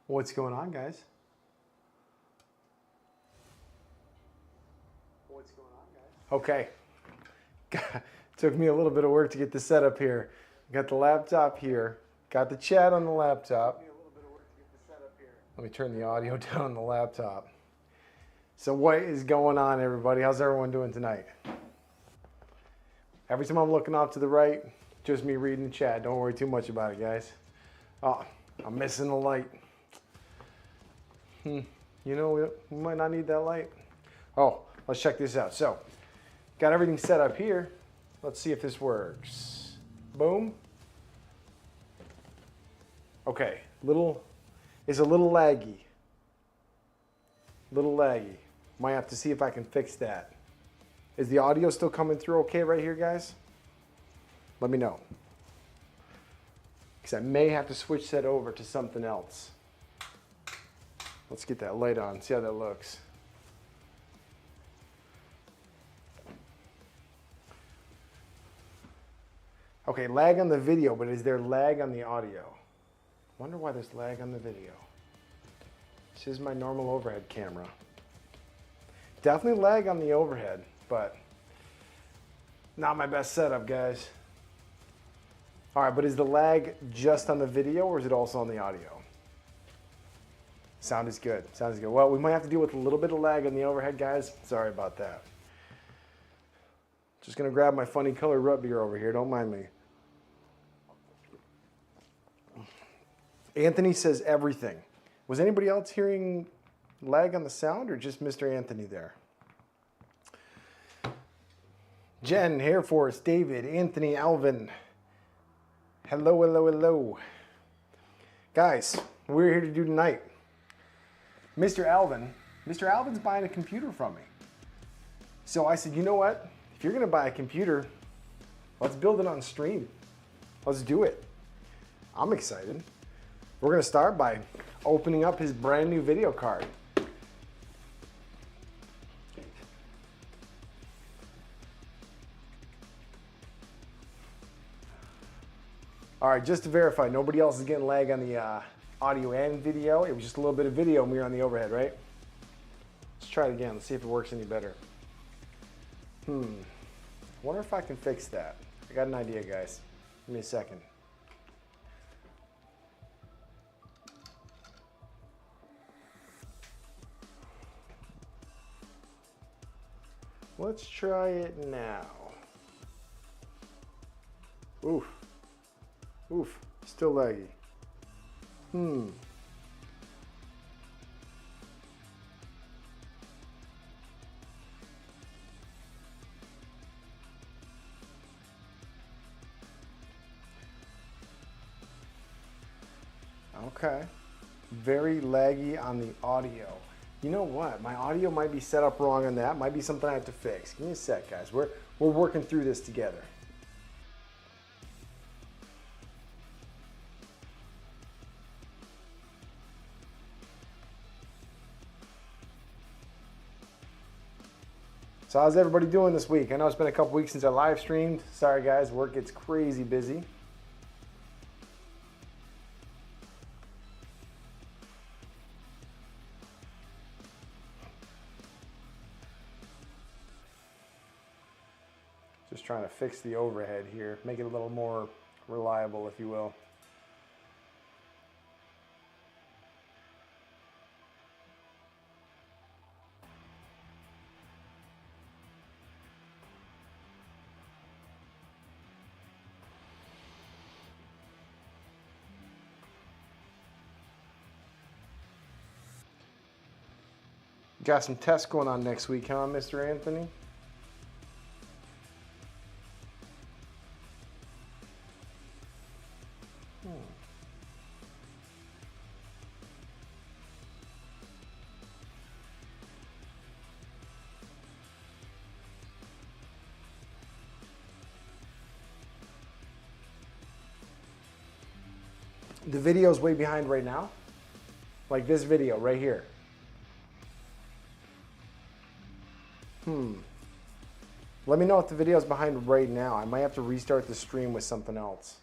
What's going on, guys? Okay. Took me a little bit of work to get the setup here. Got the laptop here. Got the chat on the laptop. Let me turn the audio down on the laptop. So what is going on, everybody? How's everyone doing tonight? Every time I'm looking off to the right, just me reading the chat. Don't worry too much about it, guys. Oh, I'm missing the light. You know, we might not need that light. Oh, let's check this out. So, got everything set up here. Let's see if this works. Boom. Okay, it's a little laggy. Might have to see if I can fix that. Is the audio still coming through okay right here, guys? Let me know. Because I may have to switch that over to something else. Let's get that light on, see how that looks. Okay, lag on the video, but is there lag on the audio? Wonder why there's lag on the video. This is my normal overhead camera. Definitely lag on the overhead, but not my best setup, guys. All right, but is the lag just on the video or is it also on the audio? Sound is good. Sounds good. Well, we might have to deal with a little bit of lag on the overhead, guys. Sorry about that. Just gonna grab my funny colored root beer over here. Don't mind me. Anthony says everything. Was anybody else hearing lag on the sound or just Mr. Anthony there? Jen, Air Force, David, Anthony, Alvin. Hello, hello, hello. Guys, we're here to do tonight. Mr. Alvin's buying a computer from me. So I said, you know what? If you're gonna buy a computer, let's build it on stream. Let's do it. I'm excited. We're gonna start by opening up his brand new video card. All right, just to verify, nobody else is getting lag on the audio and video. It was just a little bit of video and we were on the overhead, right? Let's try it again. Let's see if it works any better. Wonder if I can fix that. I got an idea, guys. Give me a second. Let's try it now. Oof. Oof. Still laggy. Okay. Very laggy on the audio. You know what? My audio might be set up wrong on that. Might be something I have to fix. Give me a sec, guys. We're working through this together. So how's everybody doing this week? I know it's been a couple weeks since I live streamed. Sorry guys, work gets crazy busy. Just trying to fix the overhead here, make it a little more reliable, if you will. Got some tests going on next week, huh, Mr. Anthony? The video's way behind right now. Like this video right here. Let me know if the video's behind right now. I might have to restart the stream with something else.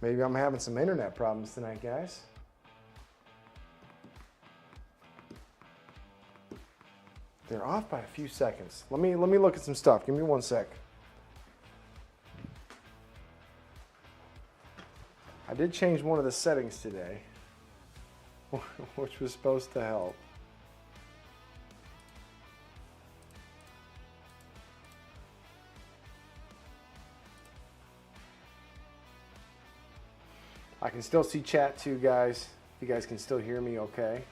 Maybe I'm having some internet problems tonight, guys. They're off by a few seconds. Let me look at some stuff. Give me 1 sec. I did change one of the settings today, which was supposed to help. I can still see chat too, guys. You guys can still hear me okay.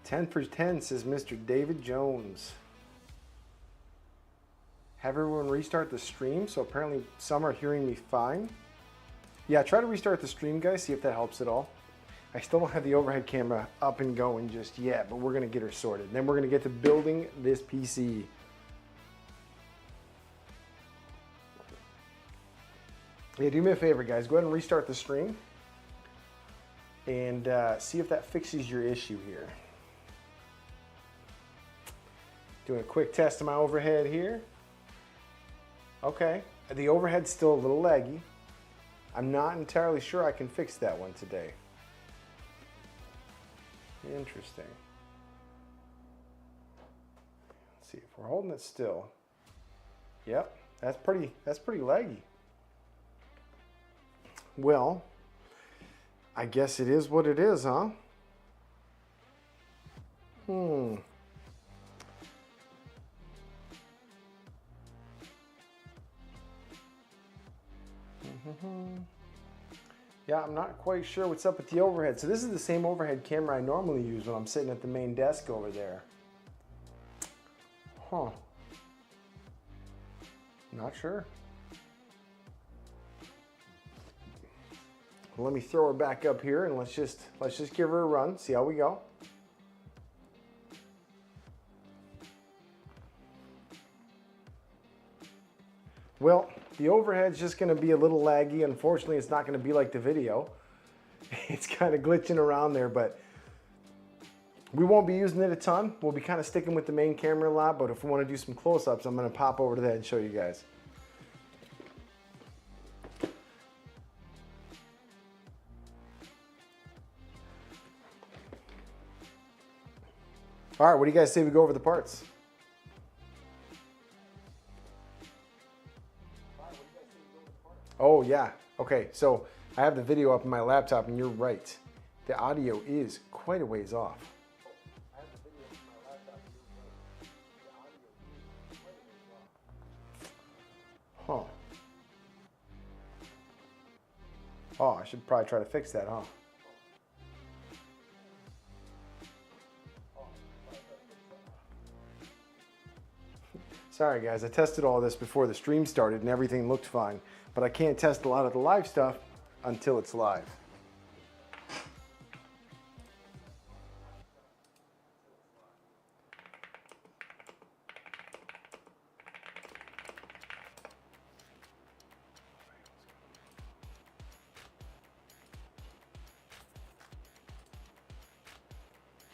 Ten for 10 says Mr. David Jones. Have everyone restart the stream, so apparently some are hearing me fine. Yeah, try to restart the stream, guys, see if that helps at all. I still don't have the overhead camera up and going just yet, but we're gonna get her sorted. Then we're gonna get to building this PC. Yeah, do me a favor, guys. Go ahead and restart the stream and see if that fixes your issue here. Doing a quick test of my overhead here. Okay, the overhead's still a little laggy. I'm not entirely sure I can fix that one today. Interesting. Let's see if we're holding it still. Yep, that's pretty laggy. Well, I guess it is what it is, huh? Yeah, I'm not quite sure what's up with the overhead. So this is the same overhead camera I normally use when I'm sitting at the main desk over there. Huh. Not sure. Well, let me throw her back up here and let's just give her a run, see how we go. Well, the overhead's just going to be a little laggy. Unfortunately, it's not going to be like the video. It's kind of glitching around there, but we won't be using it a ton. We'll be kind of sticking with the main camera a lot, but if we want to do some close-ups, I'm going to pop over to that and show you guys. All right, what do you guys say we go over the parts? Oh yeah, okay, so I have the video up on my laptop and you're right. The audio is quite a ways off. Huh. Oh, I should probably try to fix that, huh? Sorry guys, I tested all this before the stream started and everything looked fine, but I can't test a lot of the live stuff until it's live.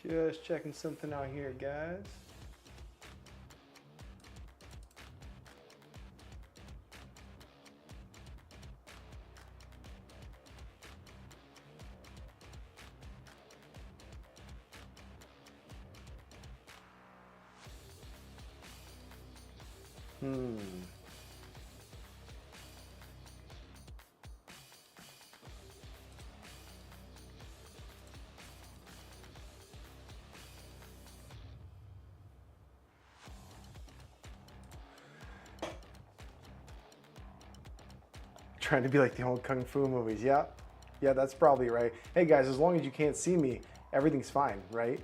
Just checking something out here, guys. Trying to be like the old Kung Fu movies. Yeah, that's probably right. Hey guys, as long as you can't see me, everything's fine, right?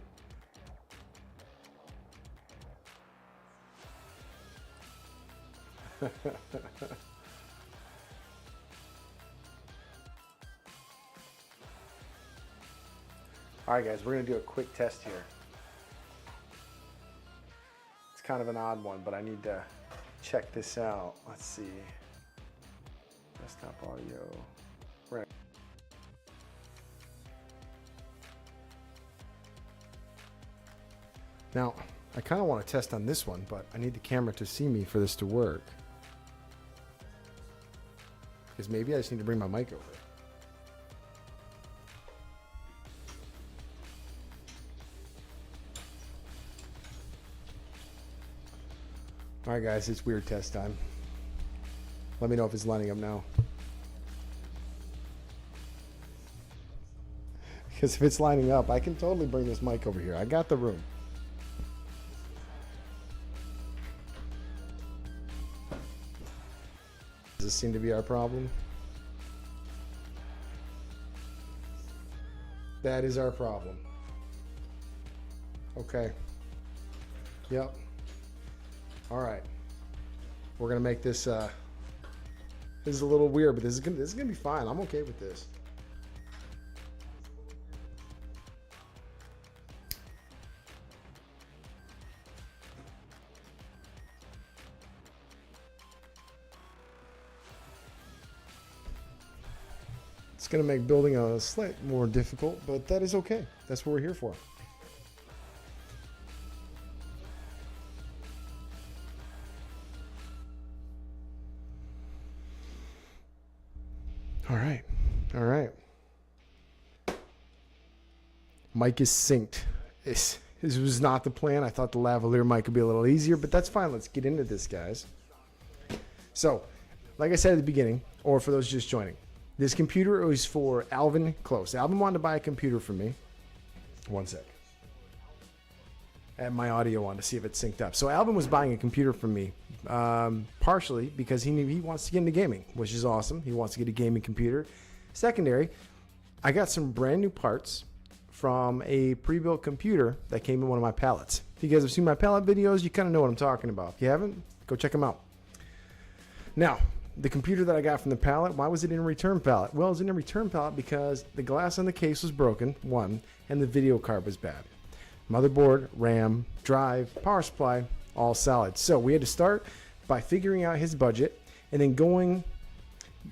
All right, guys, we're gonna do a quick test here. It's kind of an odd one, but I need to check this out. Let's see. Desktop audio. Right. Now, I kind of want to test on this one, but I need the camera to see me for this to work. Because maybe I just need to bring my mic over. All right, guys, it's weird test time. Let me know if it's lining up now. Because if it's lining up, I can totally bring this mic over here. I got the room. Does this seem to be our problem? That is our problem. Okay. Yep. All right. We're gonna make this. This is a little weird, but this is gonna be fine. I'm okay with this. It's going to make building a slightly more difficult, but that is okay. That's what we're here for. All right. All right. Mic is synced. This was not the plan. I thought the lavalier mic would be a little easier, but that's fine. Let's get into this, guys. So, like I said at the beginning, or for those just joining, this computer is for Alvin Close. Alvin wanted to buy a computer from me. One sec. I had my audio on to see if it's synced up. So Alvin was buying a computer from me, partially because he knew he wants to get into gaming, which is awesome. He wants to get a gaming computer. Secondary, I got some brand new parts from a pre-built computer that came in one of my pallets. If you guys have seen my pallet videos, you kind of know what I'm talking about. If you haven't, go check them out. Now, the computer that I got from the pallet, why was it in a return pallet? Well, it was in a return pallet because the glass on the case was broken, one, and the video card was bad. Motherboard, RAM, drive, power supply, all solid. So we had to start by figuring out his budget and then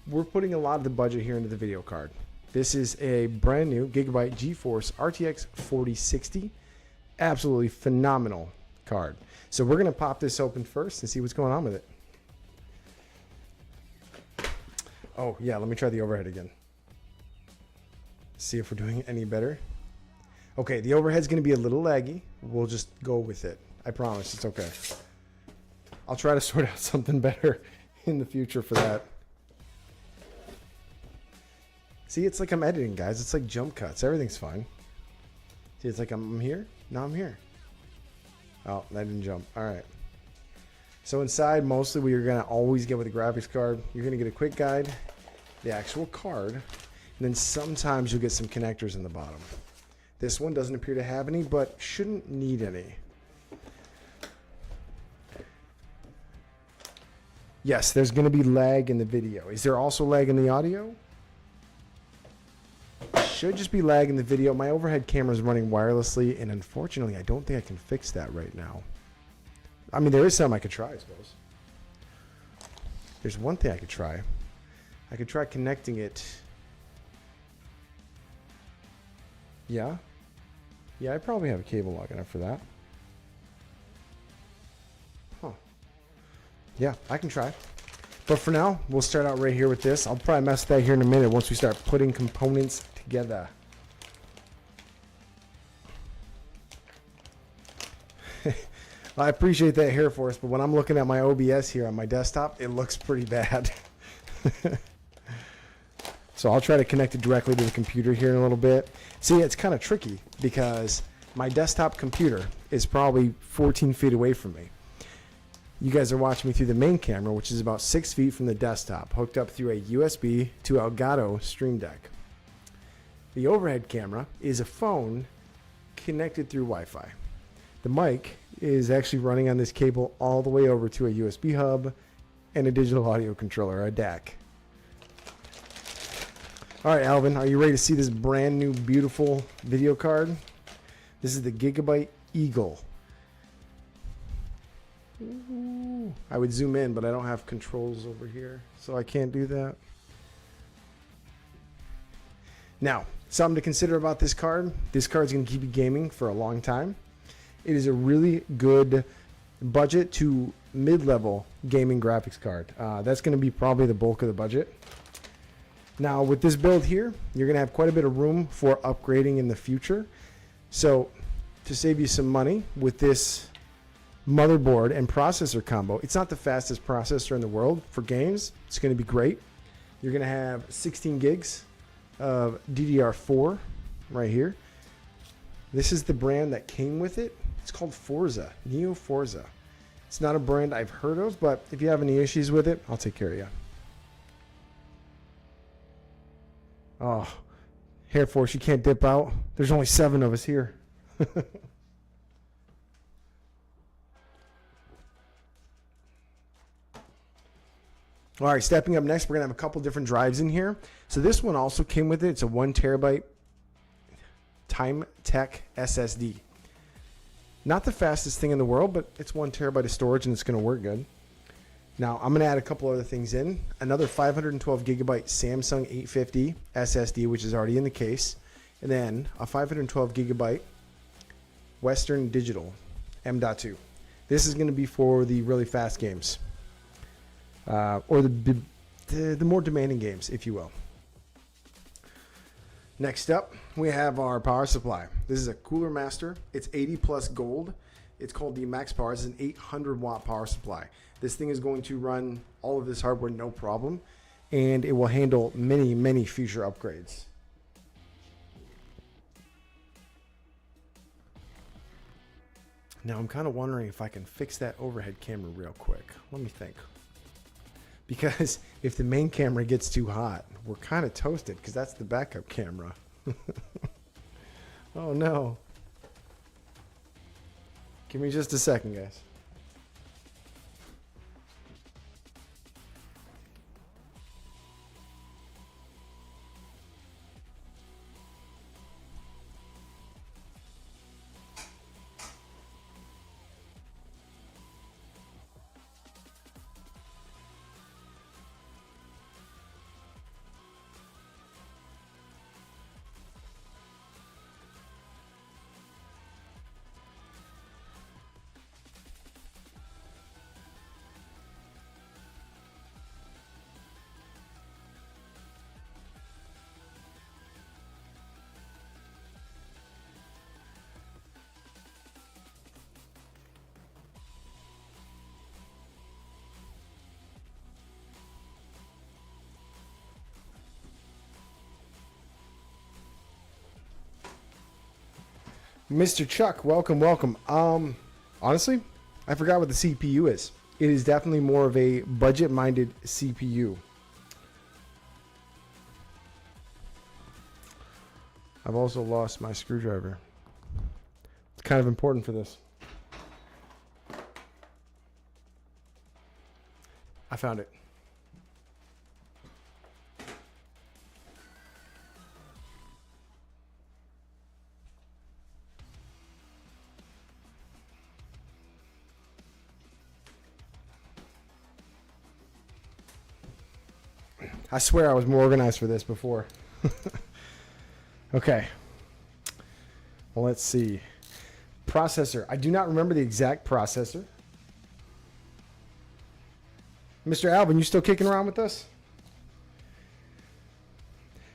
we're putting a lot of the budget here into the video card. This is a brand new Gigabyte GeForce RTX 4060. Absolutely phenomenal card. So we're going to pop this open first and see what's going on with it. Oh, yeah, let me try the overhead again. See if we're doing any better. Okay, the overhead's going to be a little laggy. We'll just go with it. I promise, it's okay. I'll try to sort out something better in the future for that. See, it's like I'm editing, guys. It's like jump cuts. Everything's fine. See, it's like I'm here. Now I'm here. Oh, that didn't jump. All right. So inside, mostly what you're going to always get with a graphics card, you're going to get a quick guide, the actual card, and then sometimes you'll get some connectors in the bottom. This one doesn't appear to have any, but shouldn't need any. Yes, there's going to be lag in the video. Is there also lag in the audio? Should just be lag in the video. My overhead camera is running wirelessly, and unfortunately, I don't think I can fix that right now. I mean, there is some I could try, I suppose. There's one thing I could try. I could try connecting it. Yeah? Yeah, I probably have a cable long enough for that. Huh. Yeah, I can try. But for now, we'll start out right here with this. I'll probably mess with that here in a minute once we start putting components together. I appreciate that here for us, but when I'm looking at my OBS here on my desktop, it looks pretty bad. So I'll try to connect it directly to the computer here in a little bit. See, it's kind of tricky because my desktop computer is probably 14 feet away from me. You guys are watching me through the main camera, which is about 6 feet from the desktop, hooked up through a USB to Elgato Stream Deck. The overhead camera is a phone connected through Wi-Fi. The mic is actually running on this cable all the way over to a USB hub and a digital audio controller, a DAC. All right, Alvin, are you ready to see this brand new, beautiful video card? This is the Gigabyte Eagle. Ooh, I would zoom in, but I don't have controls over here, so I can't do that. Now, something to consider about this card. This card's going to keep you gaming for a long time. It is a really good budget to mid-level gaming graphics card. That's going to be probably the bulk of the budget. Now, with this build here, you're going to have quite a bit of room for upgrading in the future. So, to save you some money with this motherboard and processor combo, it's not the fastest processor in the world for games. It's going to be great. You're going to have 16 gigs of DDR4 right here. This is the brand that came with it. It's called Forza, Neo Forza. It's not a brand I've heard of, but if you have any issues with it, I'll take care of you. Oh, Air Force, you can't dip out. There's only 7 of us here. All right, stepping up next, we're going to have a couple different drives in here. So this one also came with it. It's a 1 terabyte TimeTech SSD. Not the fastest thing in the world, but it's 1 terabyte of storage and it's going to work good. Now, I'm going to add a couple other things in. Another 512 gigabyte Samsung 850 SSD, which is already in the case. And then a 512 gigabyte Western Digital M.2. This is going to be for the really fast games. Or the more demanding games, if you will. Next up, we have our power supply. This is a Cooler Master. It's 80 plus gold. It's called the Max Power. It's an 800 watt power supply. This thing is going to run all of this hardware no problem, and it will handle many, many future upgrades. Now I'm kind of wondering if I can fix that overhead camera real quick. Let me think. Because if the main camera gets too hot, we're kind of toasted because that's the backup camera. Oh no. Give me just a second, guys. Mr. Chuck, welcome, welcome. Honestly, I forgot what the CPU is. It is definitely more of a budget-minded CPU. I've also lost my screwdriver. It's kind of important for this. I found it. I swear I was more organized for this before. Okay. Well, let's see. Processor. I do not remember the exact processor. Mr. Alvin, you still kicking around with us?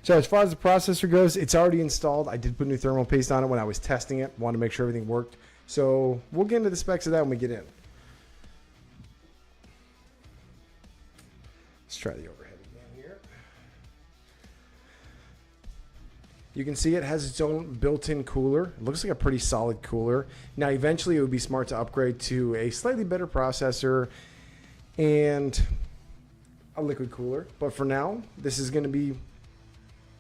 So as far as the processor goes, it's already installed. I did put new thermal paste on it when I was testing it. Wanted to make sure everything worked. So we'll get into the specs of that when we get in. Let's try the overhead again here. You can see it has its own built-in cooler. It looks like a pretty solid cooler. Now, eventually, it would be smart to upgrade to a slightly better processor and a liquid cooler. But for now, this is going to be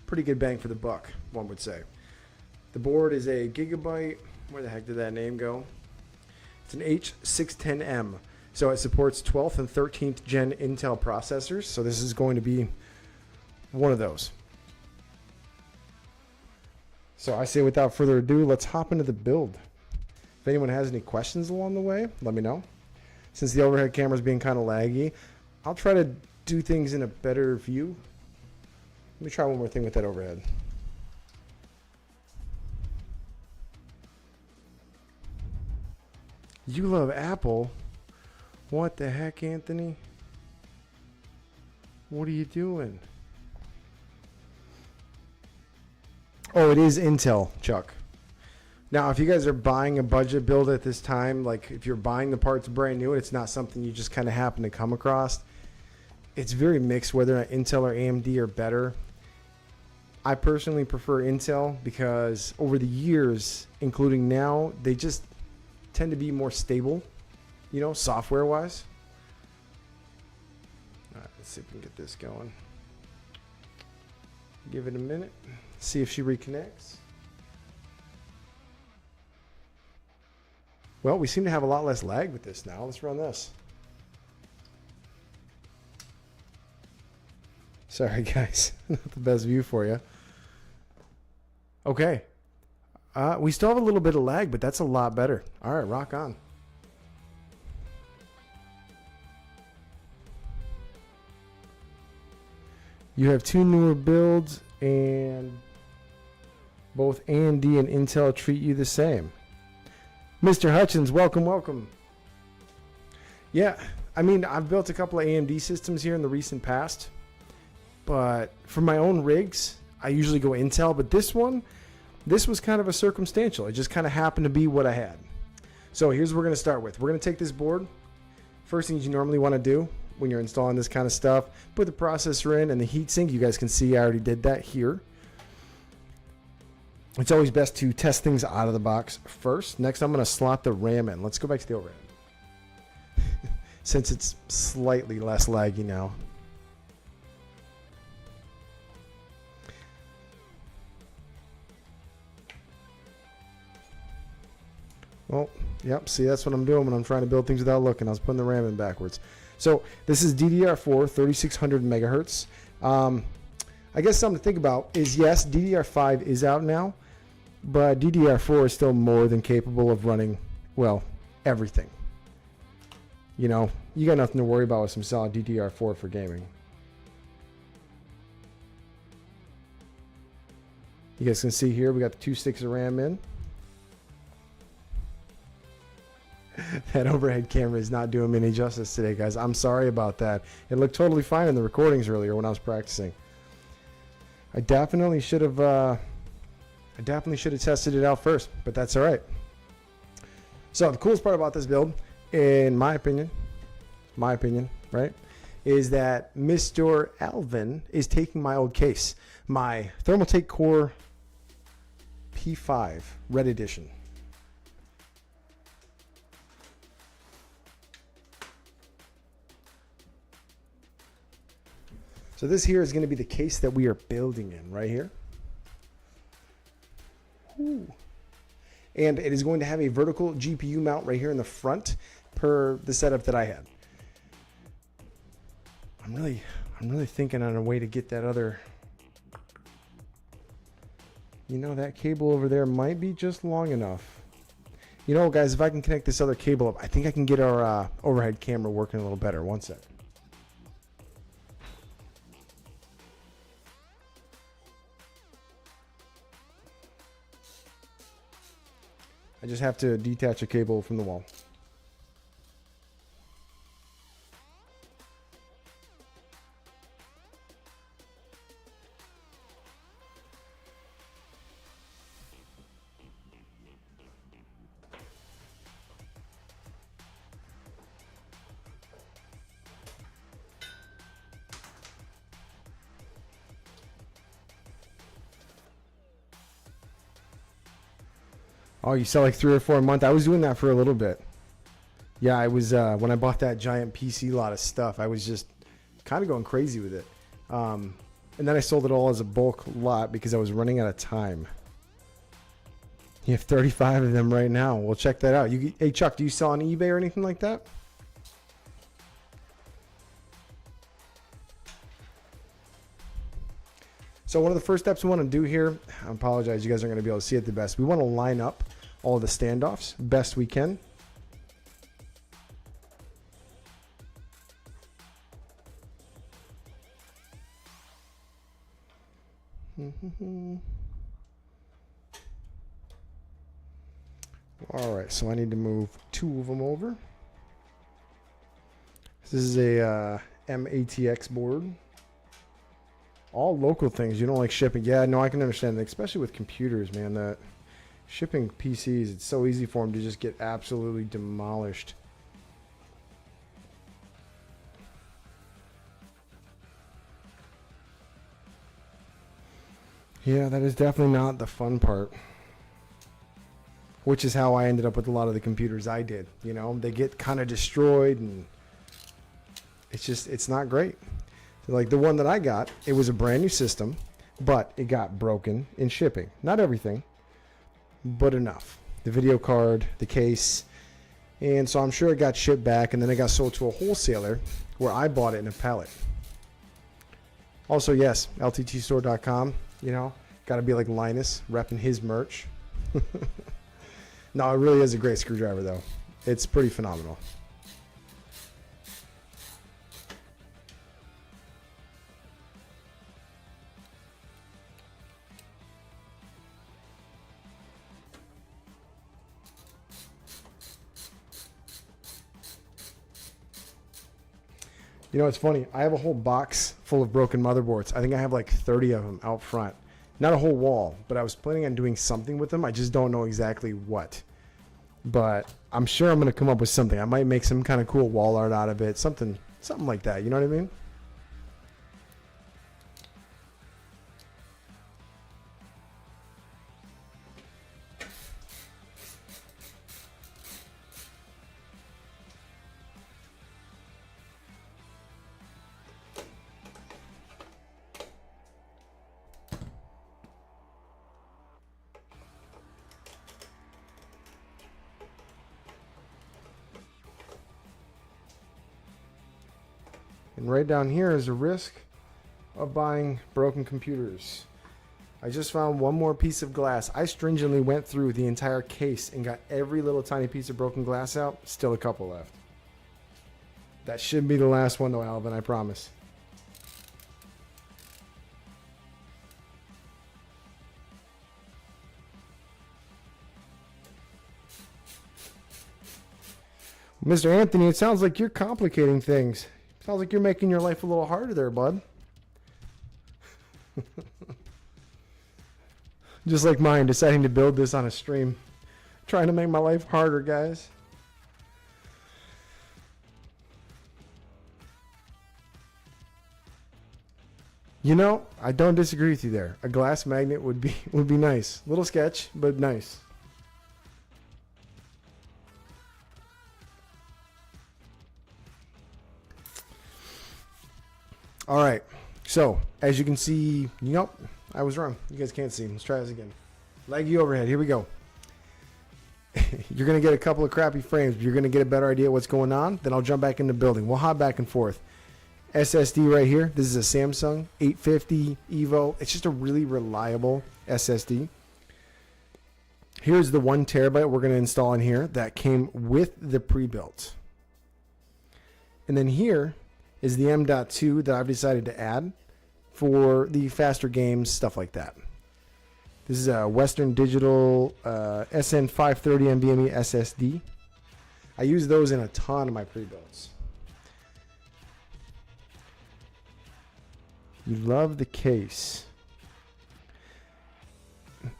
pretty good bang for the buck, one would say. The board is a Gigabyte. Where the heck did that name go? It's an H610M. So it supports 12th and 13th gen Intel processors. So this is going to be one of those. So I say without further ado, let's hop into the build. If anyone has any questions along the way, let me know. Since the overhead camera is being kind of laggy, I'll try to do things in a better view. Let me try one more thing with that overhead. You love Apple? What the heck, Anthony? What are you doing? Oh, it is Intel, Chuck. Now, if you guys are buying a budget build at this time, like if you're buying the parts brand new and it's not something you just kind of happen to come across, it's very mixed whether or not Intel or AMD are better. I personally prefer Intel because over the years, including now, they just tend to be more stable, you know, software-wise. All right, let's see if we can get this going. Give it a minute. See if she reconnects. Well, we seem to have a lot less lag with this now. Let's run this. Sorry, guys. Not the best view for you. Okay. We still have a little bit of lag, but that's a lot better. All right, rock on. You have two newer builds, and both AMD and Intel treat you the same. Mr. Hutchins, welcome, welcome. Yeah, I mean, I've built a couple of AMD systems here in the recent past, but for my own rigs, I usually go Intel, but this was kind of a circumstantial. It just kind of happened to be what I had. So here's what we're going to start with. We're going to take this board. First things you normally want to do when you're installing this kind of stuff, put the processor in and the heatsink. You guys can see I already did that here. It's always best to test things out of the box first. Next, I'm going to slot the RAM in. Let's go back to the overhead. Since it's slightly less laggy now. Well, yep, see, that's what I'm doing when I'm trying to build things without looking. I was putting the RAM in backwards. So this is DDR4, 3600 megahertz. I guess something to think about is, yes, DDR5 is out now, but DDR4 is still more than capable of running, well, everything. You know, you got nothing to worry about with some solid DDR4 for gaming. You guys can see here, we got the 2 sticks of RAM in. That overhead camera is not doing me any justice today, guys. I'm sorry about that. It looked totally fine in the recordings earlier when I was practicing. I definitely should have tested it out first, but that's all right. So the coolest part about this build, in my opinion, right, is that Mr. Alvin is taking my old case, my Thermaltake Core P5 Red Edition. So this here is going to be the case that we are building in right here. Ooh. And it is going to have a vertical GPU mount right here in the front per the setup that I had. I'm really thinking on a way to get that other, you know, that cable over there might be just long enough. You know, guys, if I can connect this other cable up, I think I can get our overhead camera working a little better. One sec. I just have to detach a cable from the wall. Oh, you sell like 3 or 4 a month? I was doing that for a little bit. Yeah, I was, when I bought that giant PC lot of stuff, I was just kind of going crazy with it. And then I sold it all as a bulk lot because I was running out of time. You have 35 of them right now. Well, check that out. Hey, Chuck, do you sell on eBay or anything like that? So one of the first steps we want to do here, I apologize, you guys aren't going to be able to see it the best. We want to line up all the standoffs best we can. All right, so I need to move 2 of them over. This is a MATX board. All local things. You don't like shipping. Yeah, no, I can understand that, especially with computers, man. That shipping PCs, it's so easy for them to just get absolutely demolished. Yeah, that is definitely not the fun part. Which is how I ended up with a lot of the computers I did. You know, they get kind of destroyed and it's not great. Like the one that I got, it was a brand new system, but it got broken in shipping. Not everything, but enough. The video card, the case, and so I'm sure it got shipped back, and then it got sold to a wholesaler where I bought it in a pallet. Also, yes, lttstore.com, you know, got to be like Linus, repping his merch. No, it really is a great screwdriver, though. It's pretty phenomenal. You know, it's funny. I have a whole box full of broken motherboards. I think I have like 30 of them out front. Not a whole wall, but I was planning on doing something with them. I just don't know exactly what. But I'm sure I'm going to come up with something. I might make some kind of cool wall art out of it. Something like that. You know what I mean? And right down here is the risk of buying broken computers. I just found one more piece of glass. I stringently went through the entire case and got every little tiny piece of broken glass out. Still a couple left. That should be the last one though, Alvin, I promise. Mr. Anthony, it sounds like you're complicating things. Sounds like you're making your life a little harder there, bud. Just like mine, deciding to build this on a stream. Trying to make my life harder, guys. You know, I don't disagree with you there. A glass magnet would be nice. Little sketch, but nice. All right, so as you can see, nope, I was wrong. You guys can't see. Let's try this again. Leggy overhead. Here we go. You're going to get a couple of crappy frames, but you're going to get a better idea of what's going on. Then I'll jump back in the building. We'll hop back and forth. SSD right here. This is a Samsung 850 Evo. It's just a really reliable SSD. Here's the 1 terabyte we're going to install in here that came with the pre-built. And then here is the M.2 that I've decided to add for the faster games, stuff like that. This is a Western Digital SN530 NVMe SSD. I use those in a ton of my pre-builds. You love the case.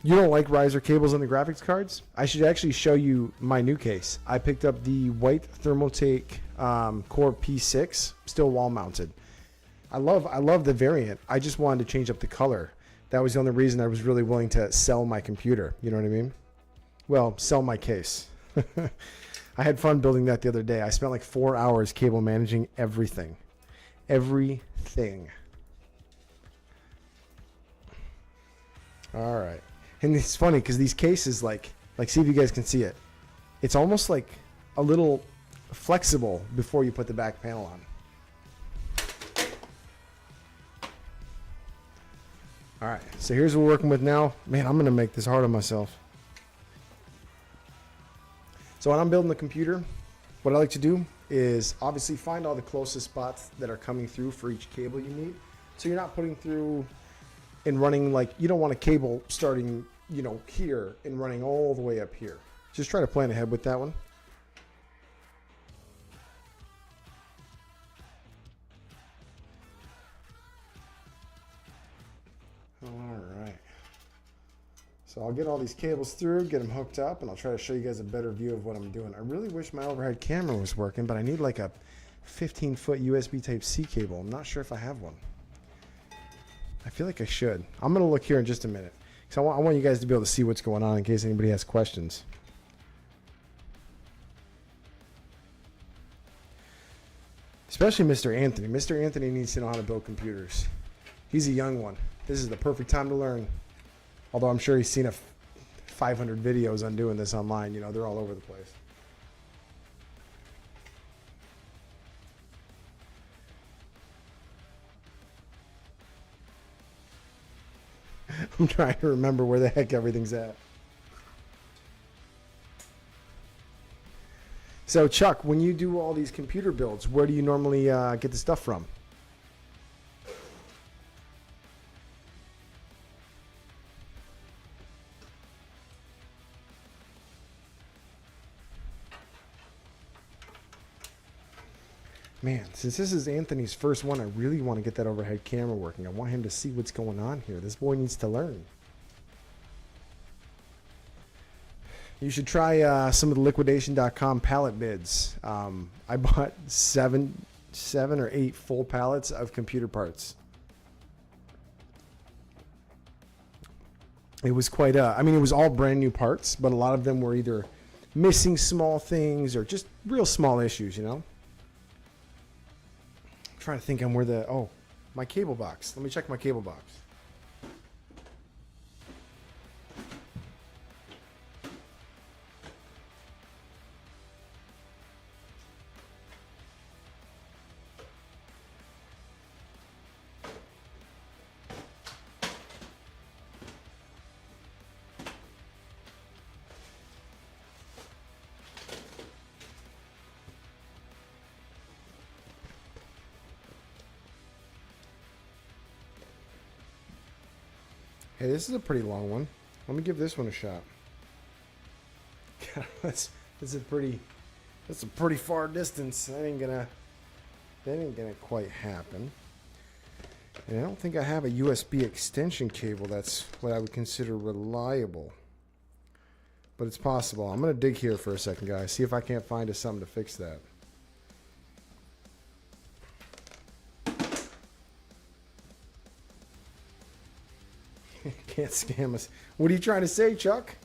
You don't like riser cables on the graphics cards? I should actually show you my new case. I picked up the white Thermaltake Core P6, still wall mounted. I love the variant. I just wanted to change up the color. That was the only reason I was really willing to sell my computer. You know what I mean? Well, sell my case. I had fun building that the other day. I spent like 4 hours cable managing everything. Everything. All right. And it's funny because these cases, like see if you guys can see it. It's almost like a little flexible before you put the back panel on. All right, so here's what we're working with now. Man, I'm gonna make this hard on myself. So when I'm building the computer, what I like to do is obviously find all the closest spots that are coming through for each cable you need. So you're not putting through and running, like, you don't want a cable starting, you know, here and running all the way up here. Just try to plan ahead with that one. All right. So I'll get all these cables through, get them hooked up, and I'll try to show you guys a better view of what I'm doing. I really wish my overhead camera was working, but I need like a 15-foot USB Type-C cable. I'm not sure if I have one. I feel like I should. I'm going to look here in just a minute, because I want you guys to be able to see what's going on in case anybody has questions. Especially Mr. Anthony. Mr. Anthony needs to know how to build computers. He's a young one. This is the perfect time to learn. Although I'm sure he's seen 500 videos on doing this online. You know, they're all over the place. I'm trying to remember where the heck everything's at. So Chuck, when you do all these computer builds, where do you normally get the stuff from? Man, since this is Anthony's first one, I really want to get that overhead camera working. I want him to see what's going on here. This boy needs to learn. You should try some of the liquidation.com pallet bids. I bought seven or eight full pallets of computer parts. It was quite I mean, it was all brand new parts, but a lot of them were either missing small things or just real small issues, you know? I'm trying to think on where my cable box. Let me check my cable box. Hey, this is a pretty long one. Let me give this one a shot. That's a pretty far distance. That ain't gonna quite happen. And I don't think I have a USB extension cable that's what I would consider reliable. But it's possible. I'm gonna dig here for a second, guys. See if I can't find us something to fix that. Can't scam us. What are you trying to say, Chuck?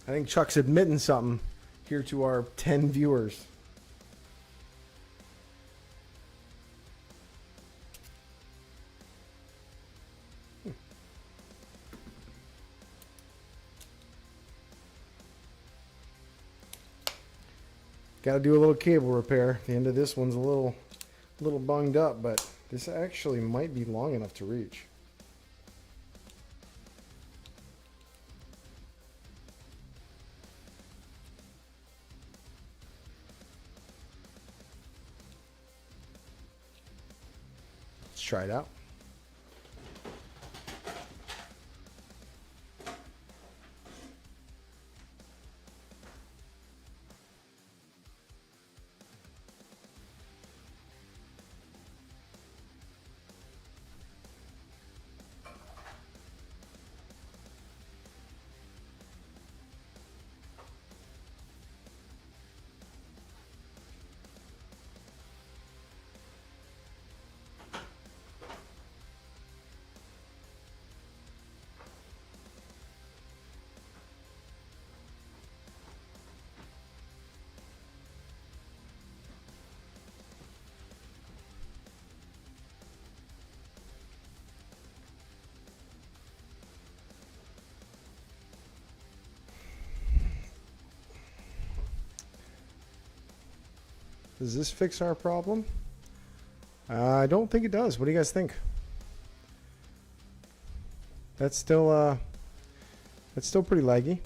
I think Chuck's admitting something here to our 10 viewers. Got to do a little cable repair. The end of this one's a little bunged up, but this actually might be long enough to reach. Let's try it out. Does this fix our problem? I don't think it does. What do you guys think? That's still pretty laggy.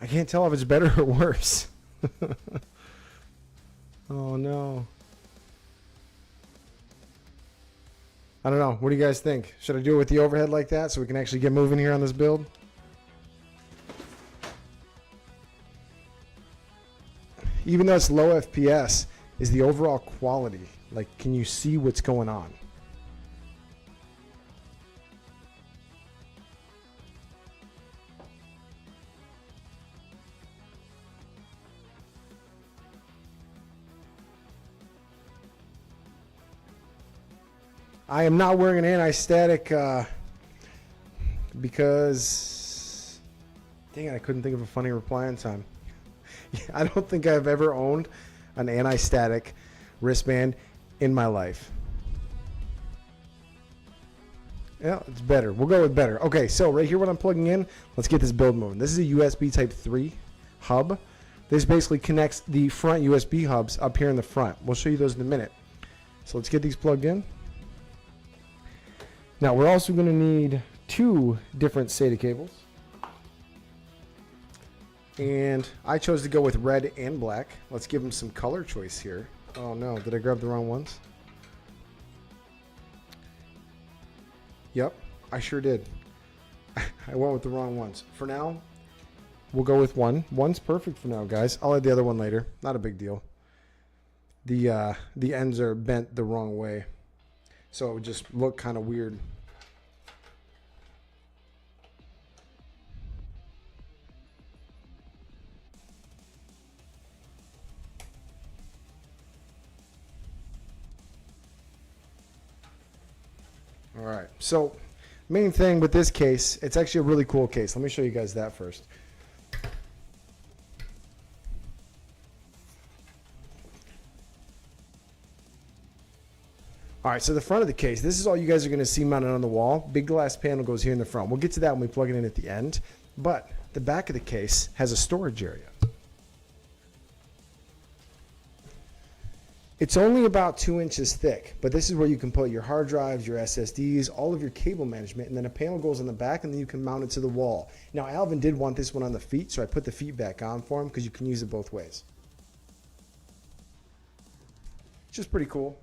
I can't tell if it's better or worse. Oh no. I don't know. What do you guys think? Should I do it with the overhead like that so we can actually get moving here on this build? Even though it's low FPS, is the overall quality, like, can you see what's going on? I am not wearing an anti-static because, dang it, I couldn't think of a funny reply in time. I don't think I've ever owned an anti-static wristband in my life. Yeah, it's better. We'll go with better. Okay, so right here what I'm plugging in, let's get this build moving. This is a USB Type 3 hub. This basically connects the front USB hubs up here in the front. We'll show you those in a minute. So let's get these plugged in. Now we're also going to need 2 different SATA cables. And I chose to go with red and black. Let's give them some color choice here. Oh no, did I grab the wrong ones? Yep, I sure did. I went with the wrong ones. For now, we'll go with one. One's perfect for now, guys. I'll add the other one later. Not a big deal. The ends are bent the wrong way, so it would just look kind of weird. All right, so main thing with this case, it's actually a really cool case. Let me show you guys that first. All right, so the front of the case, this is all you guys are going to see mounted on the wall. Big glass panel goes here in the front. We'll get to that when we plug it in at the end. But the back of the case has a storage area. It's only about 2 inches thick, but this is where you can put your hard drives, your SSDs, all of your cable management, and then a panel goes on the back, and then you can mount it to the wall. Now, Alvin did want this one on the feet, so I put the feet back on for him because you can use it both ways. It's just pretty cool.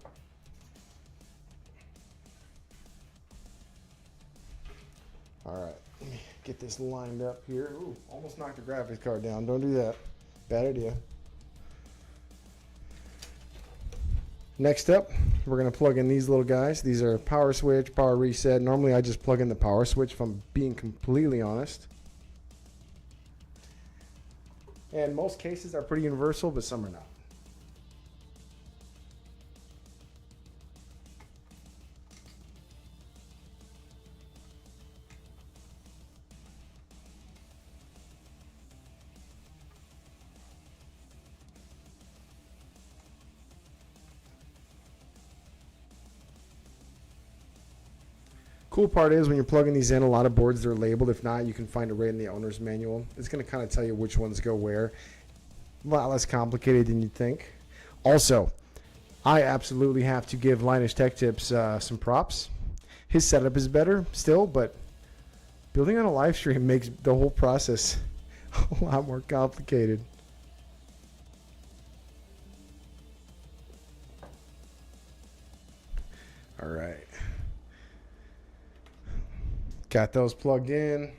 All right, let me get this lined up here. Ooh, almost knocked the graphics card down. Don't do that. Bad idea. Next up, we're going to plug in these little guys. These are power switch, power reset. Normally I just plug in the power switch if I'm being completely honest. And most cases are pretty universal, but some are not. Cool part is when you're plugging these in, a lot of boards they're labeled. If not, you can find it right in the owner's manual. It's going to kind of tell you which ones go where. A lot less complicated than you'd think. Also, I absolutely have to give Linus Tech Tips some props. His setup is better still, but building on a live stream makes the whole process a lot more complicated. All right. Got those plugged in.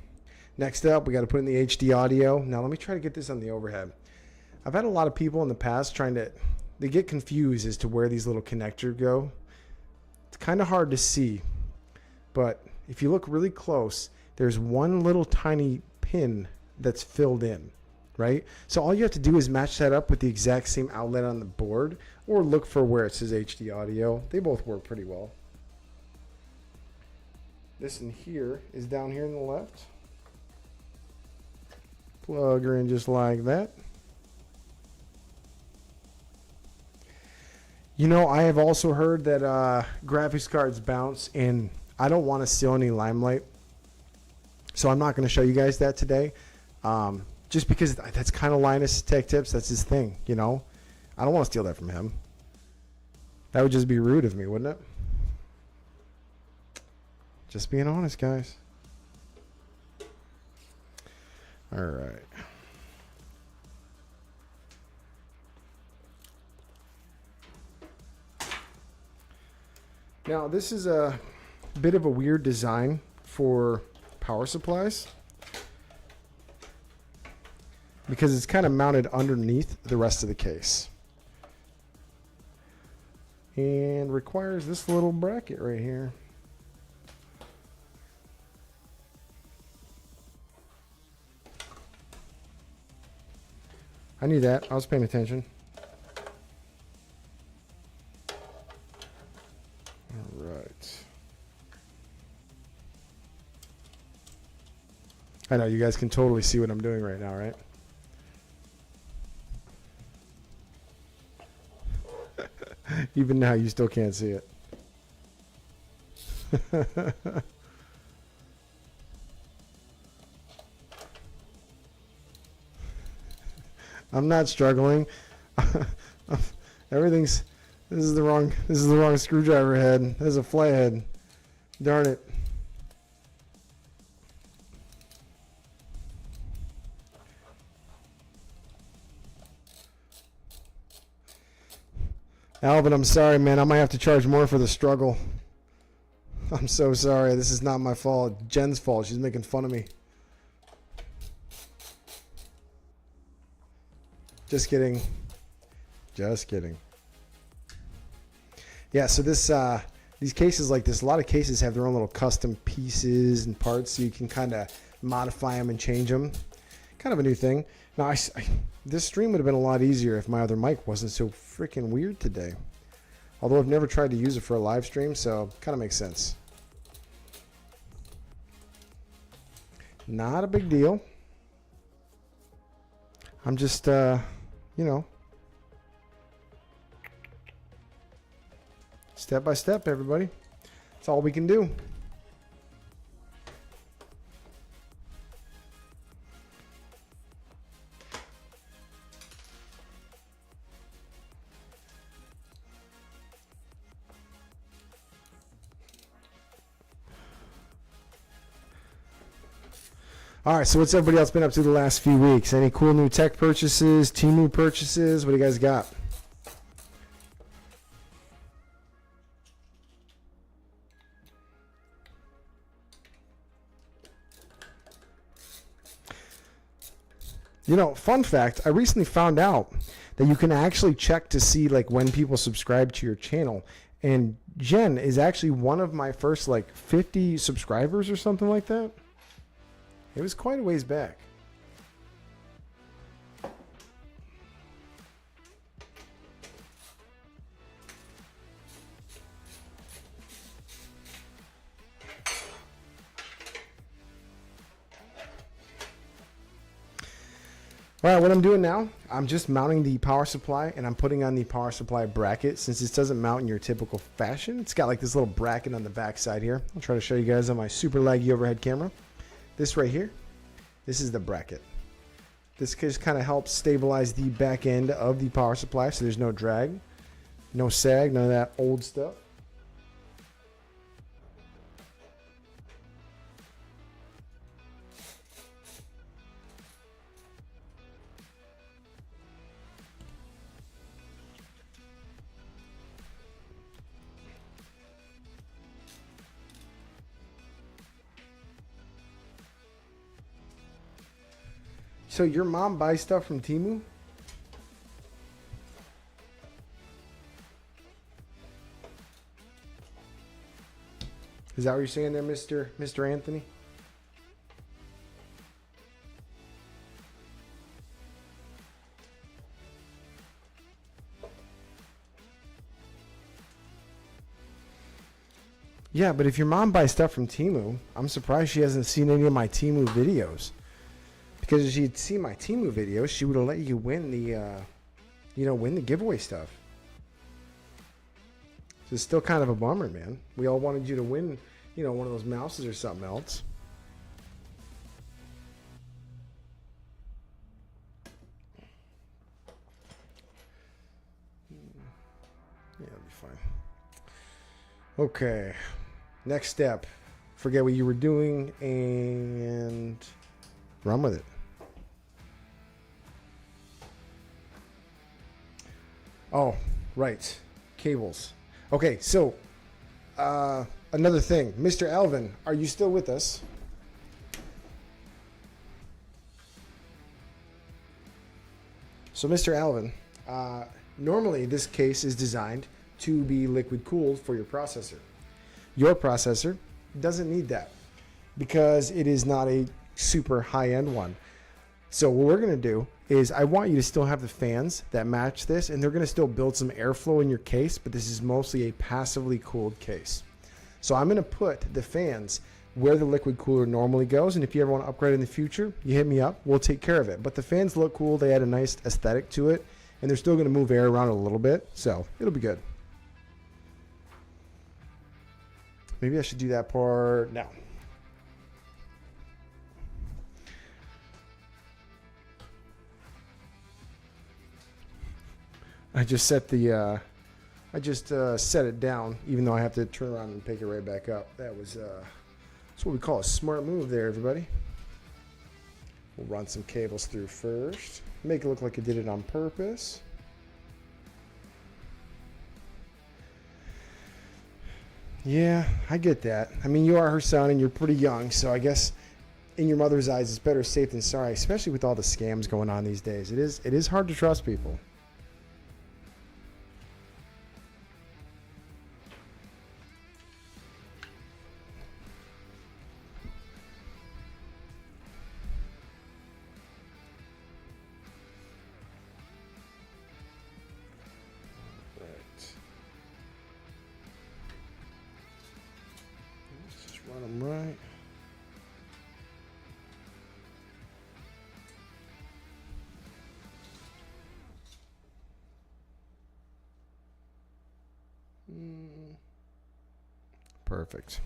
Next up, we got to put in the HD audio. Now, let me try to get this on the overhead. I've had a lot of people in the past they get confused as to where these little connectors go. It's kind of hard to see, but if you look really close, there's one little tiny pin that's filled in, right? So all you have to do is match that up with the exact same outlet on the board, or look for where it says HD audio. They both work pretty well. This in here is down here on the left. Plug her in just like that. You know, I have also heard that graphics cards bounce, and I don't want to steal any limelight, so I'm not going to show you guys that today. Just because that's kind of Linus Tech Tips, that's his thing, you know. I don't want to steal that from him. That would just be rude of me, wouldn't it? Just being honest, guys. All right. Now, this is a bit of a weird design for power supplies because it's kind of mounted underneath the rest of the case and requires this little bracket right here. I knew that. I was paying attention. All right. I know you guys can totally see what I'm doing right now, right? Even now, you still can't see it. I'm not struggling. Everything's. This is the wrong screwdriver head. This is a flathead. Darn it. Alvin, I'm sorry, man. I might have to charge more for the struggle. I'm so sorry. This is not my fault. Jen's fault. She's making fun of me. Just kidding. Just kidding. Yeah, so this these cases like this, a lot of cases have their own little custom pieces and parts, so you can kind of modify them and change them. Kind of a new thing. Now, this stream would have been a lot easier if my other mic wasn't so freaking weird today. Although I've never tried to use it for a live stream, so kind of makes sense. Not a big deal. I'm just, you know, step by step, everybody. That's all we can do. All right, so what's everybody else been up to the last few weeks? Any cool new tech purchases, Temu purchases? What do you guys got? You know, fun fact, I recently found out that you can actually check to see like when people subscribe to your channel. And Jen is actually one of my first like 50 subscribers or something like that. It was quite a ways back. All right, what I'm doing now, I'm just mounting the power supply and I'm putting on the power supply bracket. Since this doesn't mount in your typical fashion, it's got like this little bracket on the back side here. I'll try to show you guys on my super laggy overhead camera. This right here, this is the bracket. This just kind of helps stabilize the back end of the power supply so there's no drag, no sag, none of that old stuff. So your mom buys stuff from Temu? Is that what you're saying there, Mr. Anthony? Yeah, but if your mom buys stuff from Temu, I'm surprised she hasn't seen any of my Temu videos. Because if she'd seen my Temu videos, she would have let you win the, win the giveaway stuff. So it's still kind of a bummer, man. We all wanted you to win, one of those mouses or something else. fine. Okay. Next step. Forget what you were doing and run with it. Oh, right. Cables. Okay, so another thing. Mr. Alvin, are you still with us? So, Mr. Alvin, normally this case is designed to be liquid cooled for your processor. Your processor doesn't need that because it is not a super high-end one. So what we're going to do is I want you to still have the fans that match this, and they're going to still build some airflow in your case, but this is mostly a passively cooled case. So I'm going to put the fans where the liquid cooler normally goes, and if you ever want to upgrade in the future, you hit me up, we'll take care of it. But the fans look cool, they add a nice aesthetic to it, and they're still going to move air around a little bit, so it'll be good. Maybe I should do that part now. I just set the set it down, even though I have to turn around and pick it right back up. That's what we call a smart move there, everybody. We'll run some cables through first. Make it look like I did it on purpose. Yeah, I get that. I mean, you are her son and you're pretty young, so I guess in your mother's eyes it's better safe than sorry, especially with all the scams going on these days. It is hard to trust people. Run them right. Perfect.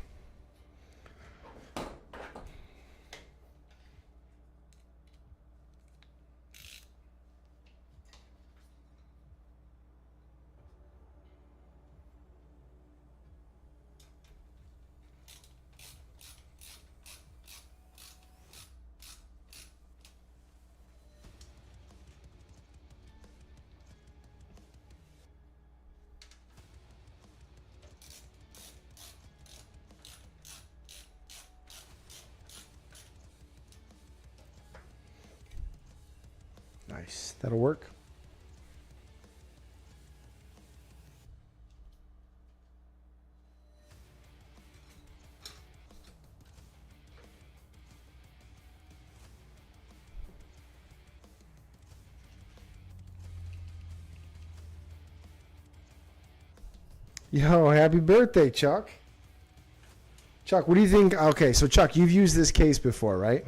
Nice. That'll work. Yo, happy birthday, Chuck. Chuck, what do you think? Okay, so Chuck, you've used this case before, right?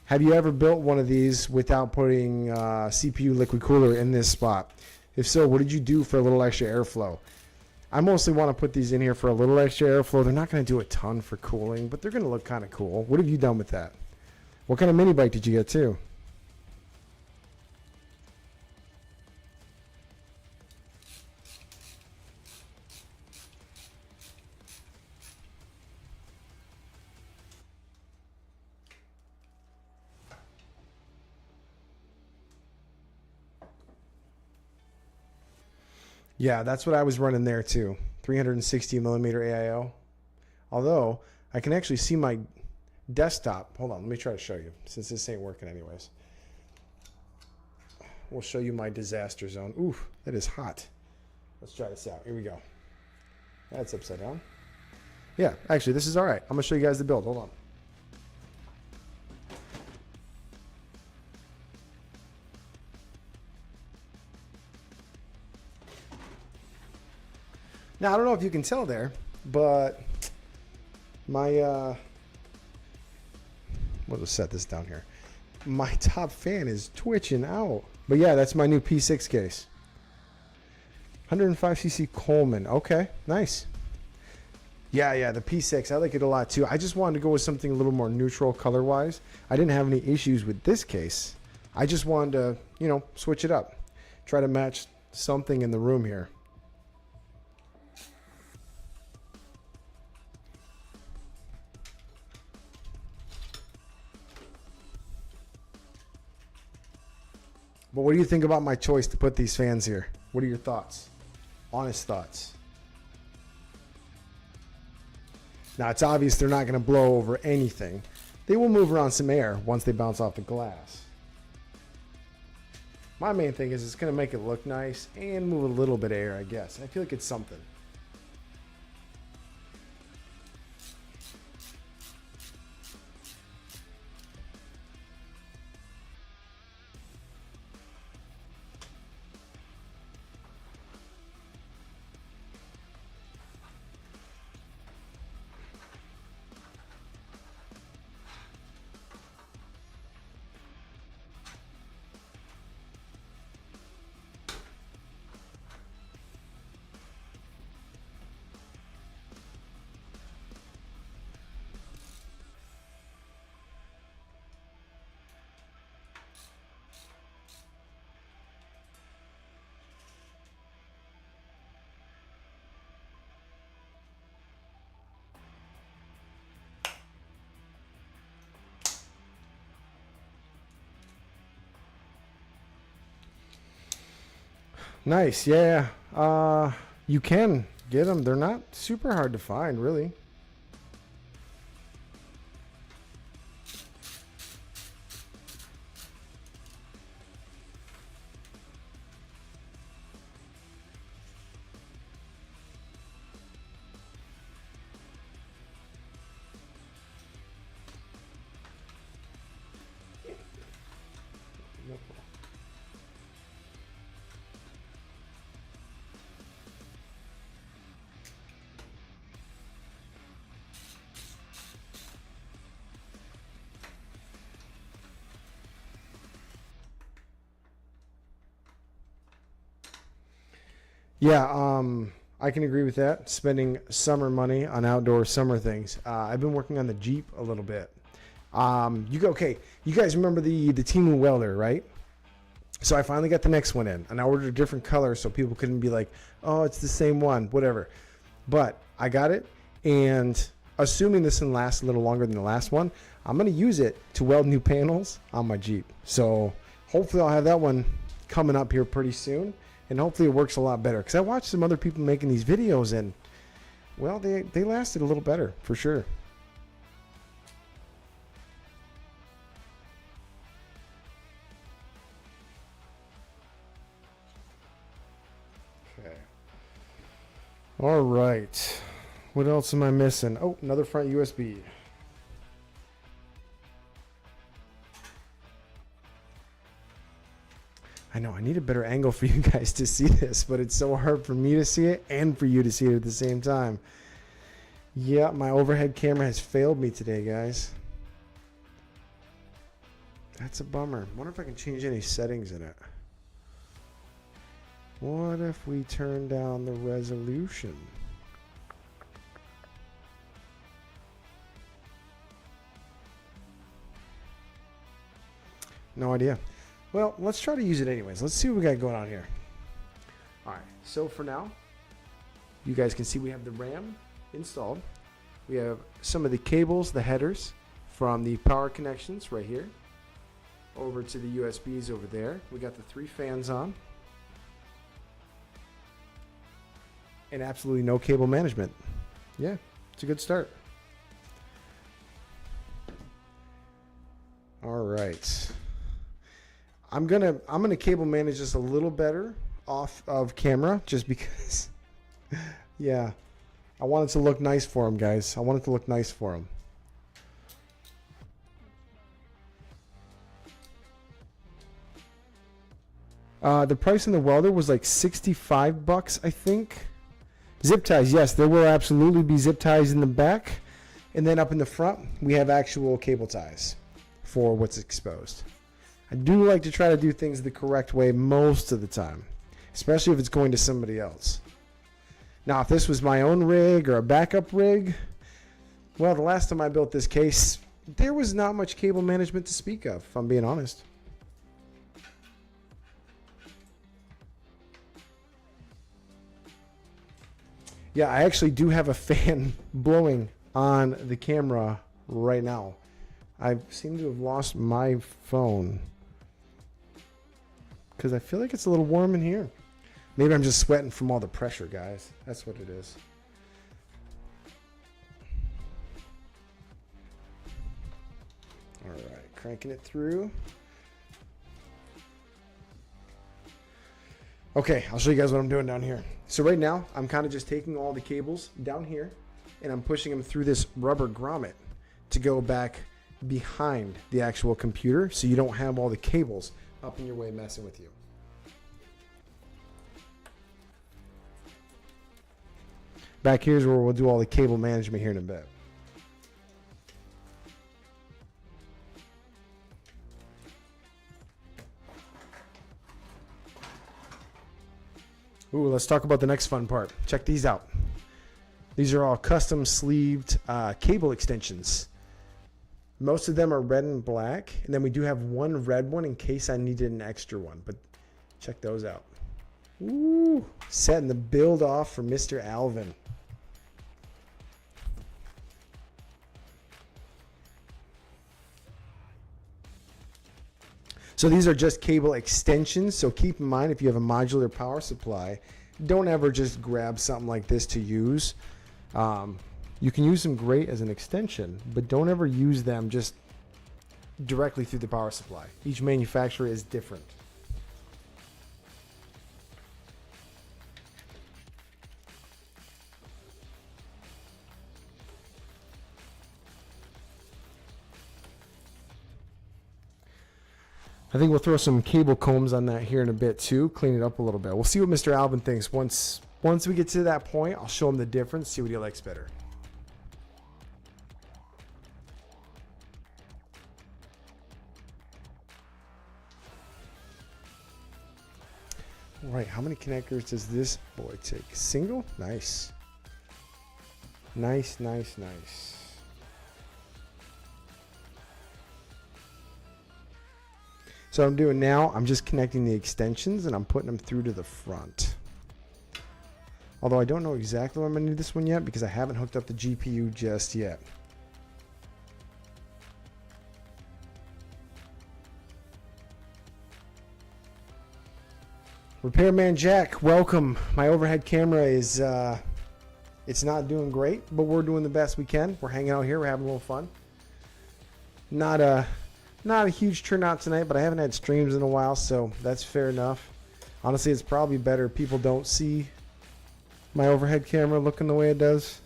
Have you ever built one of these without putting CPU liquid cooler in this spot? If so, what did you do for a little extra airflow? I mostly want to put these in here for a little extra airflow. They're not going to do a ton for cooling, but they're going to look kind of cool. What have you done with that? What kind of mini bike did you get too? Yeah, that's what I was running there too. 360 millimeter AIO. Although I can actually see my desktop. Hold on, let me try to show you since this ain't working anyways. We'll show you my disaster zone. Oof, that is hot. Let's try this out. Here we go. That's upside down. Yeah, actually, this is all right. I'm going to show you guys the build. Hold on. Now, I don't know if you can tell there, but my, we'll just set this down here. My top fan is twitching out. But yeah, that's my new P6 case. 105cc Coleman. Okay, nice. Yeah, the P6. I like it a lot too. I just wanted to go with something a little more neutral color-wise. I didn't have any issues with this case. I just wanted to, switch it up. Try to match something in the room here. But what do you think about my choice to put these fans here? What are your thoughts? Honest thoughts. Now, it's obvious they're not going to blow over anything. They will move around some air once they bounce off the glass. My main thing is it's going to make it look nice and move a little bit of air, I guess. I feel like it's something. Nice, yeah. You can get them. They're not super hard to find, really. Yeah, I can agree with that. Spending summer money on outdoor summer things. I've been working on the Jeep a little bit. Okay, you guys remember the Temu welder, right? So I finally got the next one in, and I ordered a different color so people couldn't be like, oh, it's the same one, whatever. But I got it, and assuming this one lasts a little longer than the last one, I'm going to use it to weld new panels on my Jeep. So hopefully I'll have that one coming up here pretty soon, and hopefully it works a lot better. Because I watched some other people making these videos, and, well, they lasted a little better, for sure. Okay. All right. What else am I missing? Oh, another front USB. I know, I need a better angle for you guys to see this, but it's so hard for me to see it and for you to see it at the same time. Yeah, my overhead camera has failed me today, guys. That's a bummer. I wonder if I can change any settings in it. What if we turn down the resolution? No idea. Well, let's try to use it anyways. Let's see what we got going on here. All right, so for now, you guys can see we have the RAM installed. We have some of the cables, the headers from the power connections right here over to the USBs over there. We got the 3 fans on. And absolutely no cable management. Yeah, it's a good start. All right. I'm gonna cable manage this a little better off of camera just because yeah, I want it to look nice for them, guys. I want it to look nice for them. The price on the welder was like $65, I think. Zip ties, yes, there will absolutely be zip ties in the back. And then up in the front, we have actual cable ties for what's exposed. I do like to try to do things the correct way most of the time, especially if it's going to somebody else. Now, if this was my own rig or a backup rig, well, the last time I built this case, there was not much cable management to speak of, if I'm being honest. Yeah, I actually do have a fan blowing on the camera right now. I seem to have lost my phone. because I feel like it's a little warm in here. Maybe I'm just sweating from all the pressure, guys. That's what it is. All right, cranking it through. Okay, I'll show you guys what I'm doing down here. So right now, I'm kind of just taking all the cables down here and I'm pushing them through this rubber grommet to go back behind the actual computer so you don't have all the cables up in your way messing with you. Back here's where we'll do all the cable management here in a bit. Ooh, let's talk about the next fun part. Check these out. These are all custom sleeved cable extensions. Most of them are red and black, and then we do have one red one in case I needed an extra one, but check those out. Ooh, setting the build off for Mr. Alvin. So these are just cable extensions, so keep in mind if you have a modular power supply, don't ever just grab something like this to use. You can use them great as an extension, but don't ever use them just directly through the power supply. Each manufacturer is different. I think we'll throw some cable combs on that here in a bit too, clean it up a little bit. We'll see what Mr. Alvin thinks. Once we get to that point, I'll show him the difference, see what he likes better. All right, how many connectors does this boy take? Single? Nice. Nice, nice, nice. So what I'm doing now, I'm just connecting the extensions and I'm putting them through to the front. Although I don't know exactly where I'm going to do this one yet because I haven't hooked up the GPU just yet. Repairman Jack, welcome. My overhead camera is, it's not doing great, but we're doing the best we can. We're hanging out here, we're having a little fun. Not a huge turnout tonight, but I haven't had streams in a while, so that's fair enough. Honestly, it's probably better people don't see my overhead camera looking the way it does.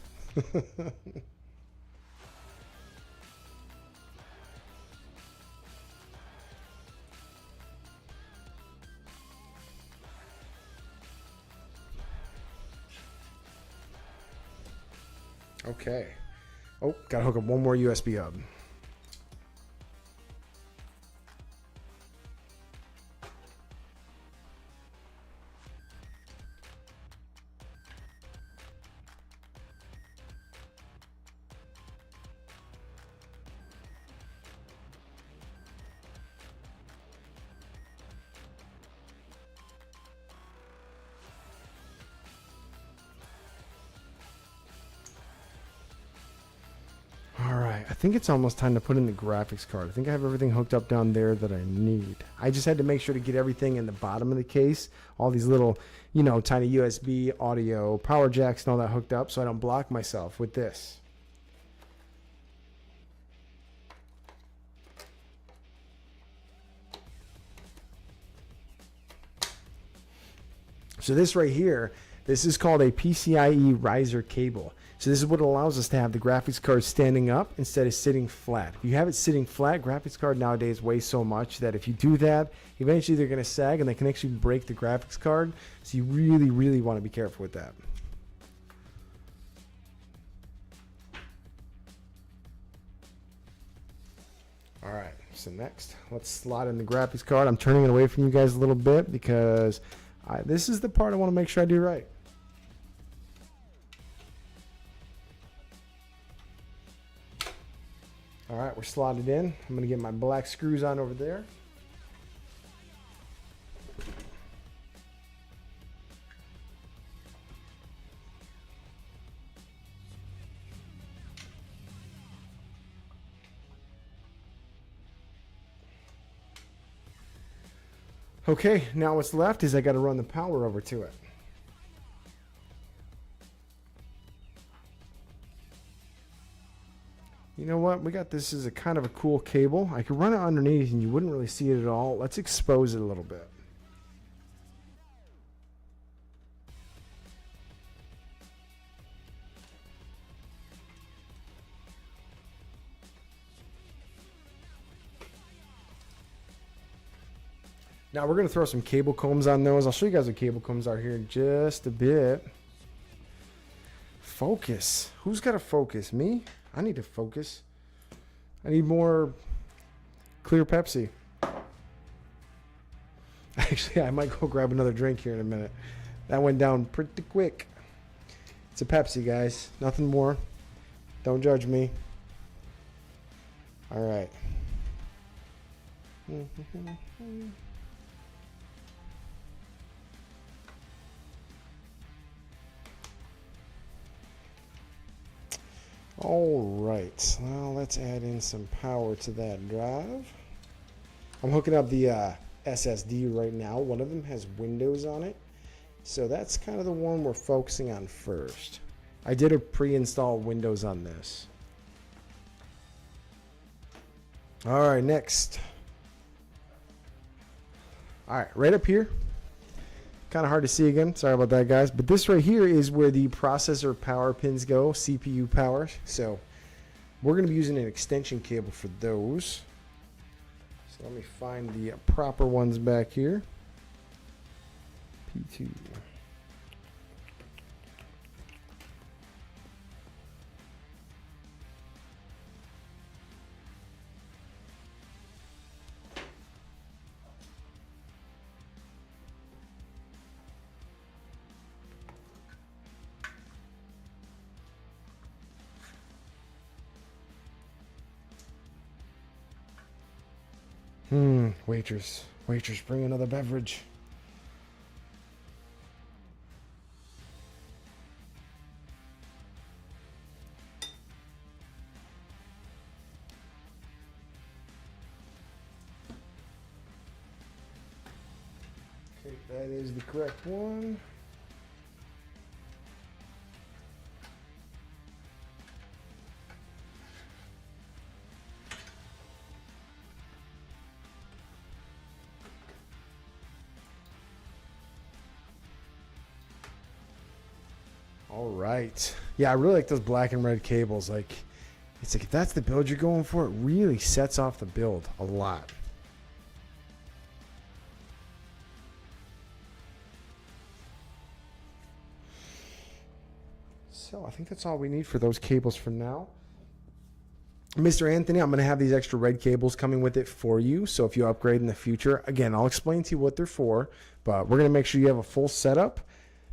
Okay. Oh, gotta hook up one more USB hub. I think it's almost time to put in the graphics card. I think I have everything hooked up down there that I need. I just had to make sure to get everything in the bottom of the case. All these little, you know, tiny USB, audio, power jacks and all that hooked up so I don't block myself with this. So this right here, this is called a PCIe riser cable. So this is what allows us to have the graphics card standing up instead of sitting flat. If you have it sitting flat, graphics card nowadays weighs so much that if you do that, eventually they're going to sag and they can actually break the graphics card. So you really, really want to be careful with that. All right, so next, let's slot in the graphics card. I'm turning it away from you guys a little bit because this is the part I want to make sure I do right. All right, we're slotted in. I'm going to get my black screws on over there. Okay, now what's left is I got to run the power over to it. You know what? We got this as a kind of a cool cable. I could run it underneath and you wouldn't really see it at all. Let's expose it a little bit. Now we're going to throw some cable combs on those. I'll show you guys what cable combs are here in just a bit. Focus. Who's got to focus? Me? I need to focus. I need more clear Pepsi. Actually, I might go grab another drink here in a minute. That went down pretty quick. It's a Pepsi, guys. Nothing more. Don't judge me. All right. All right, now let's add in some power to that drive. I'm hooking up the SSD right now. One of them has Windows on it, so that's kind of the one we're focusing on first. I did a pre-install Windows on this. All right, next. All right, right up here. Kind of hard to see again. Sorry about that, guys. But this right here is where the processor power pins go, CPU power. So we're going to be using an extension cable for those. So let me find the proper ones back here. P2. Waitress. Waitress, bring another beverage. Okay, that is the correct one. All right. Yeah, I really like those black and red cables. Like, it's like if that's the build you're going for, it really sets off the build a lot. So I think that's all we need for those cables for now. Mr. Anthony, I'm going to have these extra red cables coming with it for you. So if you upgrade in the future, again, I'll explain to you what they're for, but we're going to make sure you have a full setup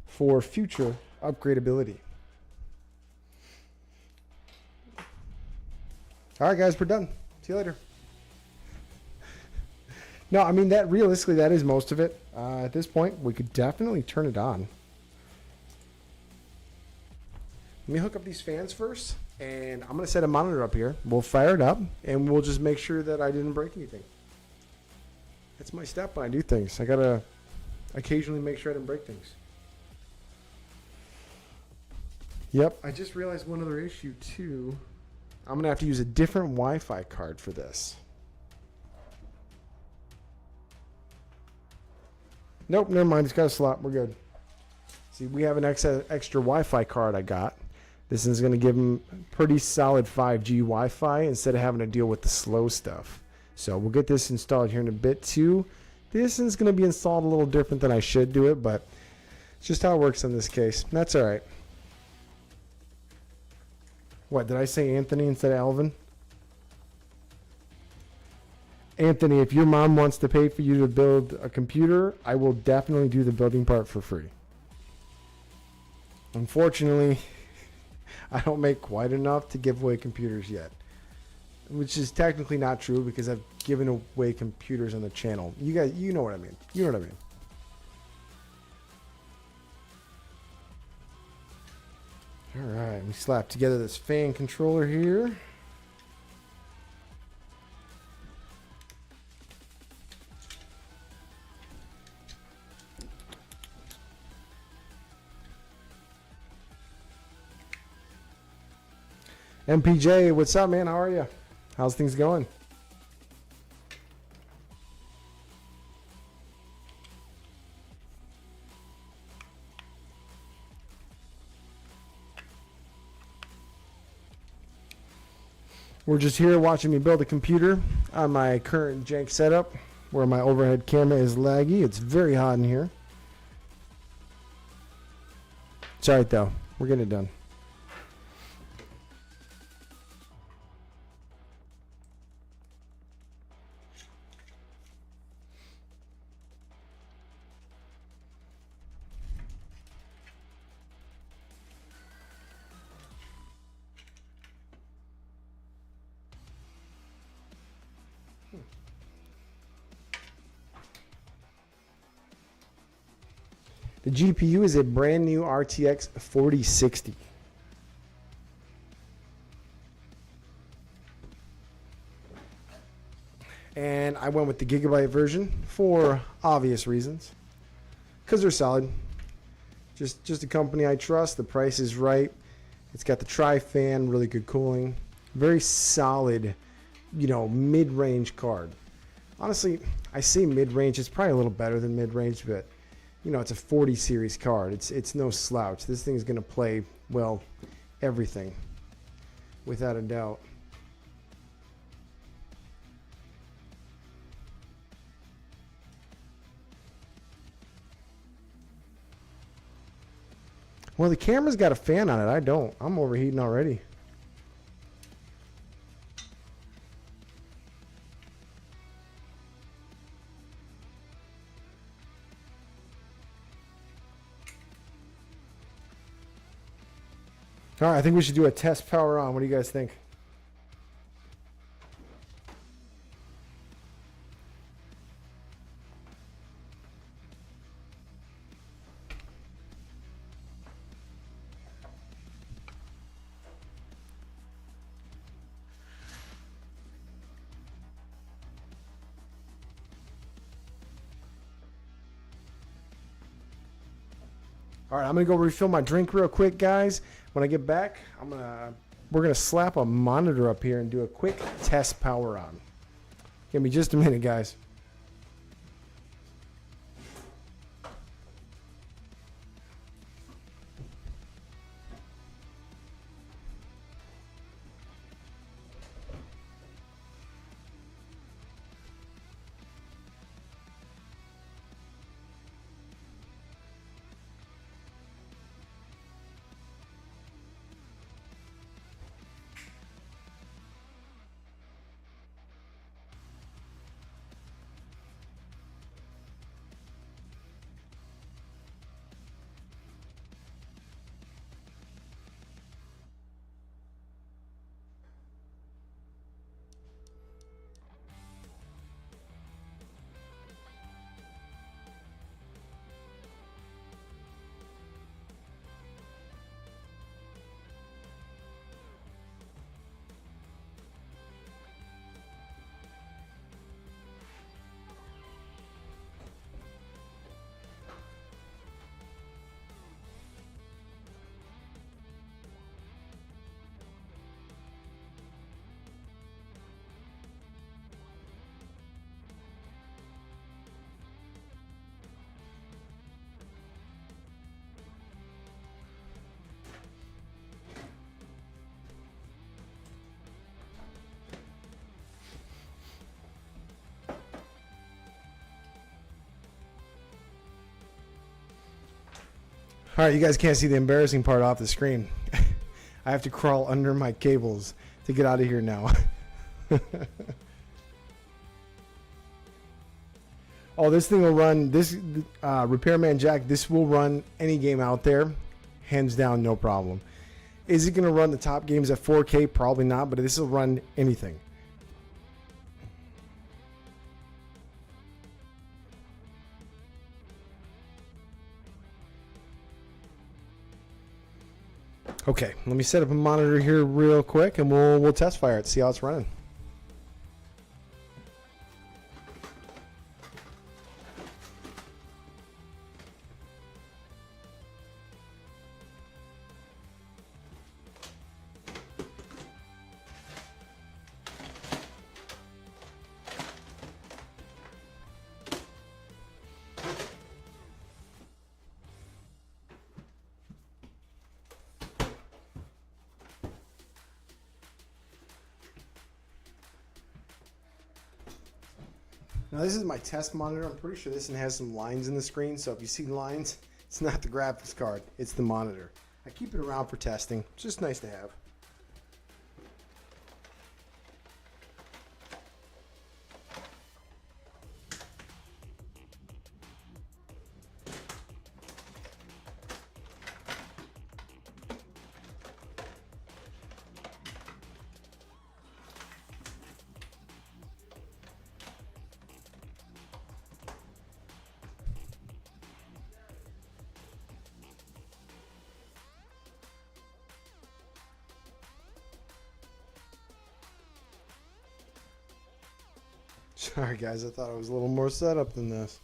for future upgradability. All right, guys, we're done. See you later. No, I mean, that realistically, that is most of it. At this point, we could definitely turn it on. Let me hook up these fans first, and I'm going to set a monitor up here. We'll fire it up, and we'll just make sure that I didn't break anything. That's my step when I do things. I got to occasionally make sure I didn't break things. Yep, I just realized one other issue, too. I'm going to have to use a different Wi-Fi card for this. Nope, never mind. It's got a slot. We're good. See, we have an extra Wi-Fi card I got. This is going to give them pretty solid 5G Wi-Fi instead of having to deal with the slow stuff. So we'll get this installed here in a bit, too. This is going to be installed a little different than I should do it, but it's just how it works in this case. That's all right. What, did I say Anthony instead of Alvin? Anthony, if your mom wants to pay for you to build a computer, I will definitely do the building part for free. Unfortunately, I don't make quite enough to give away computers yet. Which is technically not true because I've given away computers on the channel. You guys, you know what I mean. You know what I mean. Alright, let me slap together this fan controller here. MPJ, what's up, man? How are you? How's things going? We're just here watching me build a computer on my current jank setup where my overhead camera is laggy. It's very hot in here. It's alright though. We're getting it done. The GPU is a brand new RTX 4060. And I went with the Gigabyte version for obvious reasons. Because they're solid. Just a company I trust. The price is right. It's got the tri-fan, really good cooling. Very solid, you know, mid-range card. Honestly, I say mid-range. It's probably a little better than mid-range, but you know, it's a 40 series card. It's no slouch. This thing's going to play, well, everything, without a doubt. Well, the camera's got a fan on it. I don't. I'm overheating already. All right, I think we should do a test power on. What do you guys think? All right, I'm gonna go refill my drink real quick, guys. When I get back, we're gonna slap a monitor up here and do a quick test power on. Give me just a minute, guys. All right, you guys can't see the embarrassing part off the screen. I have to crawl under my cables to get out of here now. Oh, this thing will run, this Repairman Jack, this will run any game out there. Hands down, no problem. Is it going to run the top games at 4K? Probably not, but this will run anything. Okay, let me set up a monitor here real quick and we'll test fire it, see how it's running. Now this is my test monitor. I'm pretty sure this one has some lines in the screen, so if you see lines, it's not the graphics card, it's the monitor. I keep it around for testing. It's just nice to have. Sorry guys, I thought it was a little more setup than this.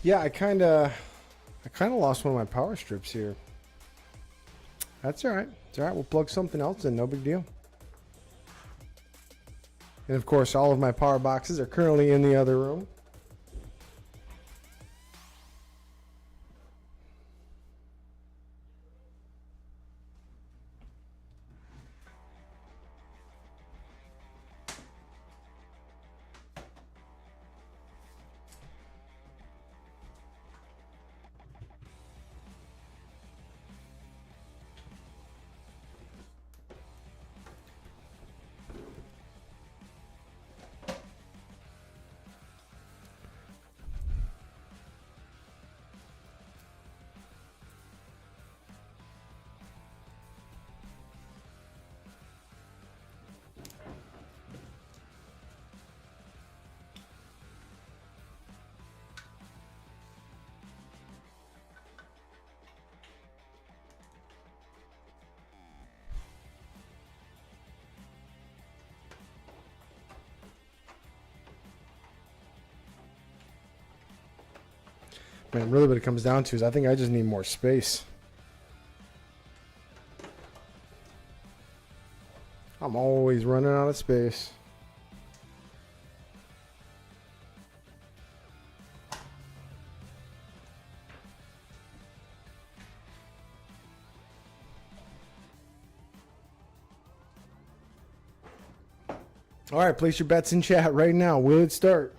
Yeah, I kind of lost one of my power strips here. That's all right. It's all right. We'll plug something else in. No big deal. And of course, all of my power boxes are currently in the other room. Man, really what it comes down to is I think I just need more space. I'm always running out of space. All right, place your bets in chat right now. Will it start?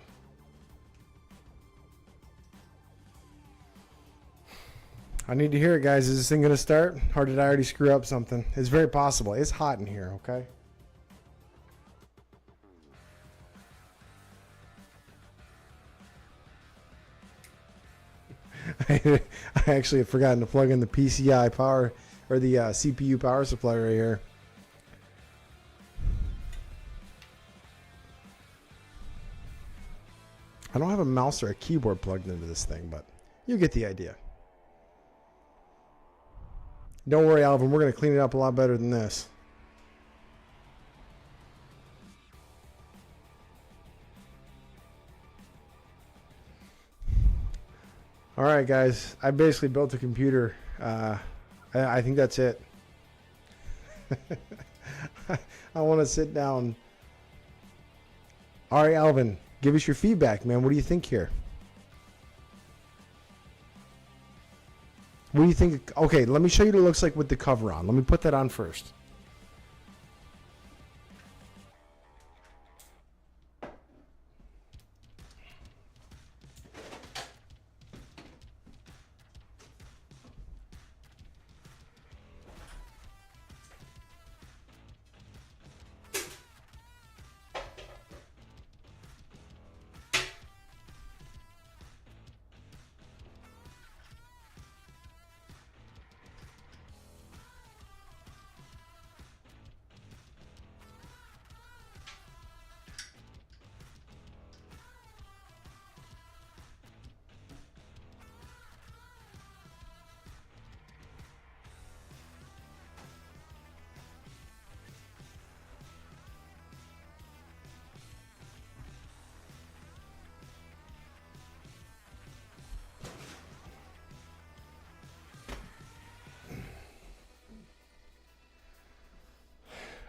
I need to hear it, guys. Is this thing going to start? Or did I already screw up something? It's very possible. It's hot in here, okay? I actually had forgotten to plug in the PCI power, or the CPU power supply right here. I don't have a mouse or a keyboard plugged into this thing, but you get the idea. Don't worry, Alvin. We're going to clean it up a lot better than this. All right, guys. I basically built a computer. I think that's it. I want to sit down. All right, Alvin. Give us your feedback, man. What do you think here? What do you think? Okay, let me show you what it looks like with the cover on. Let me put that on first.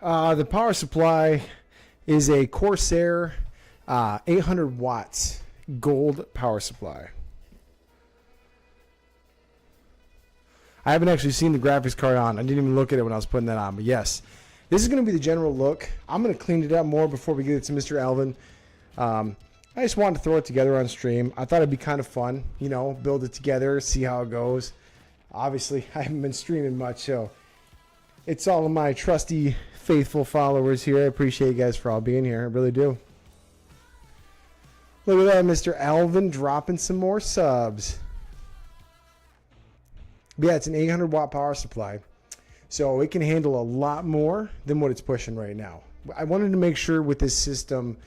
The power supply is a Corsair 800 watts gold power supply. I haven't actually seen the graphics card on. I didn't even look at it when I was putting that on. But yes, this is going to be the general look. I'm going to clean it up more before we get it to Mr. Alvin. I just wanted to throw it together on stream. I thought it'd be kind of fun, you know, build it together, see how it goes. Obviously, I haven't been streaming much, so it's all of my trusty, faithful followers here. I appreciate you guys for all being here. I really do. Look at that, Mr. Alvin dropping some more subs. But yeah, it's an 800 watt power supply, so it can handle a lot more than what it's pushing right now. I wanted to make sure with this system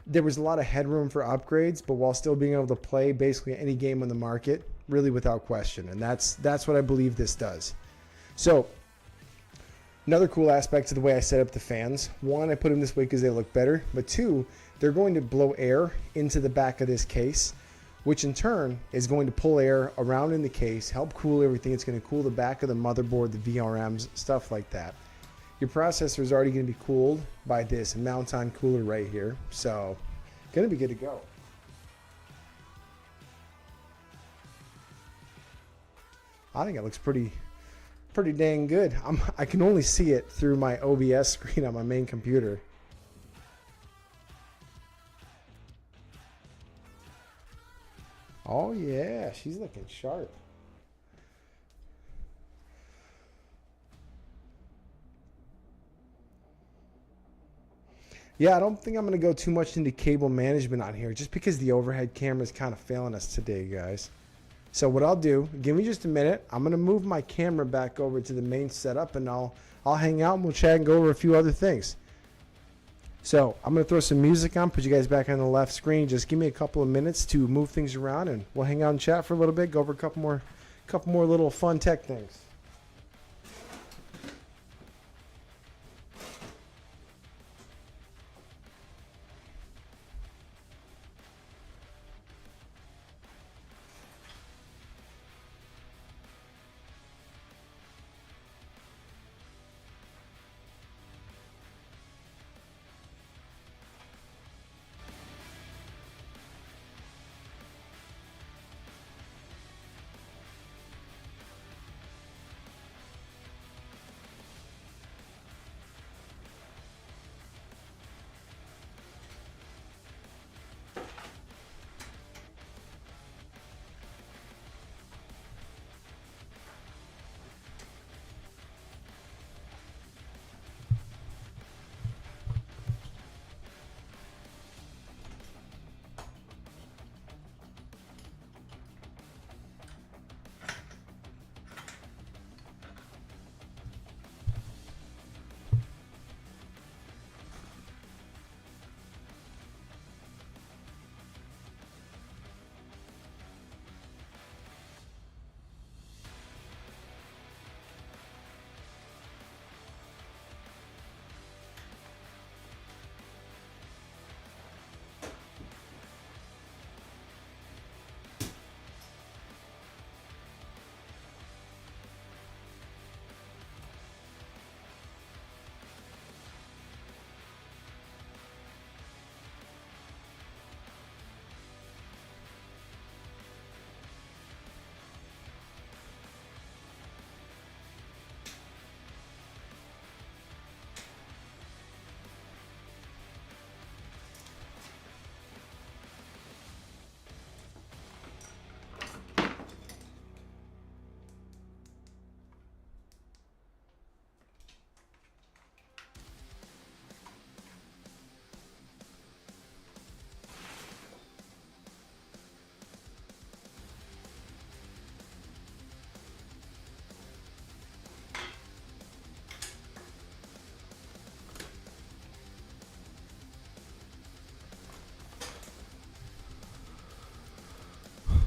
there was a lot of headroom for upgrades, but while still being able to play basically any game on the market, really without question. And that's what I believe this does. So another cool aspect to the way I set up the fans, one, I put them this way because they look better, but two, they're going to blow air into the back of this case, which in turn is going to pull air around in the case, help cool everything. It's going to cool the back of the motherboard, the VRMs, stuff like that. Your processor is already going to be cooled by this mount-on cooler right here, so going to be good to go. I think it looks pretty dang good. I can only see it through my OBS screen on my main computer. Oh yeah, she's looking sharp. Yeah, I don't think I'm going to go too much into cable management on here just because the overhead camera is kind of failing us today, guys. So what I'll do, give me just a minute. I'm going to move my camera back over to the main setup and I'll hang out and we'll chat and go over a few other things. So I'm going to throw some music on, put you guys back on the left screen. Just give me a couple of minutes to move things around and we'll hang out and chat for a little bit, go over a couple more little fun tech things.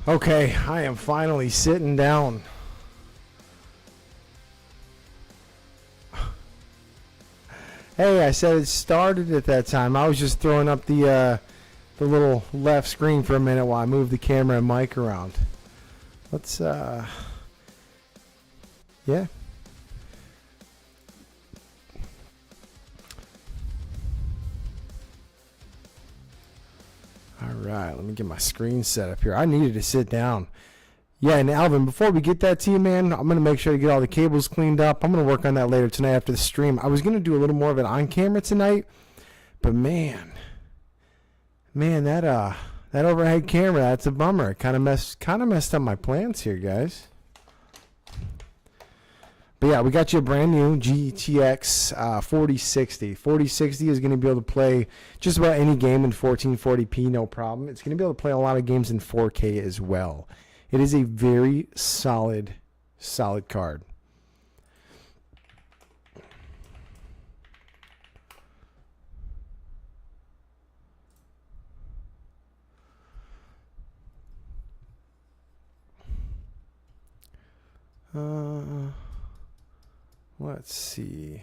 Okay, I am finally sitting down. Hey, I said it started at that time. I was just throwing up the little left screen for a minute while I moved the camera and mic around. Let's yeah. All right, let me get my screen set up here. I needed to sit down. Yeah, and Alvin, before we get that to you, man, I'm going to make sure to get all the cables cleaned up. I'm going to work on that later tonight after the stream. I was going to do a little more of it on camera tonight, but man, that overhead camera, that's a bummer. It kind of messed up my plans here, guys. But yeah, we got you a brand new GTX 4060. 4060 is going to be able to play just about any game in 1440p, no problem. It's going to be able to play a lot of games in 4K as well. It is a very solid card. Let's see.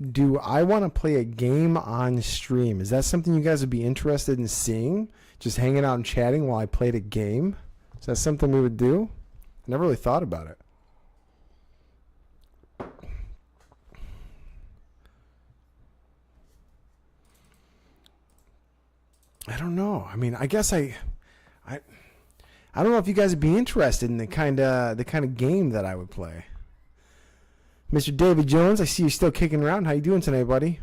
Do I want to play a game on stream? Is that something you guys would be interested in seeing? Just hanging out and chatting while I played a game? Is that something we would do? I never really thought about it. I don't know. I mean, I guess I don't know if you guys would be interested in the kind of game that I would play. Mr. David Jones, I see you still kicking around. How you doing tonight, buddy?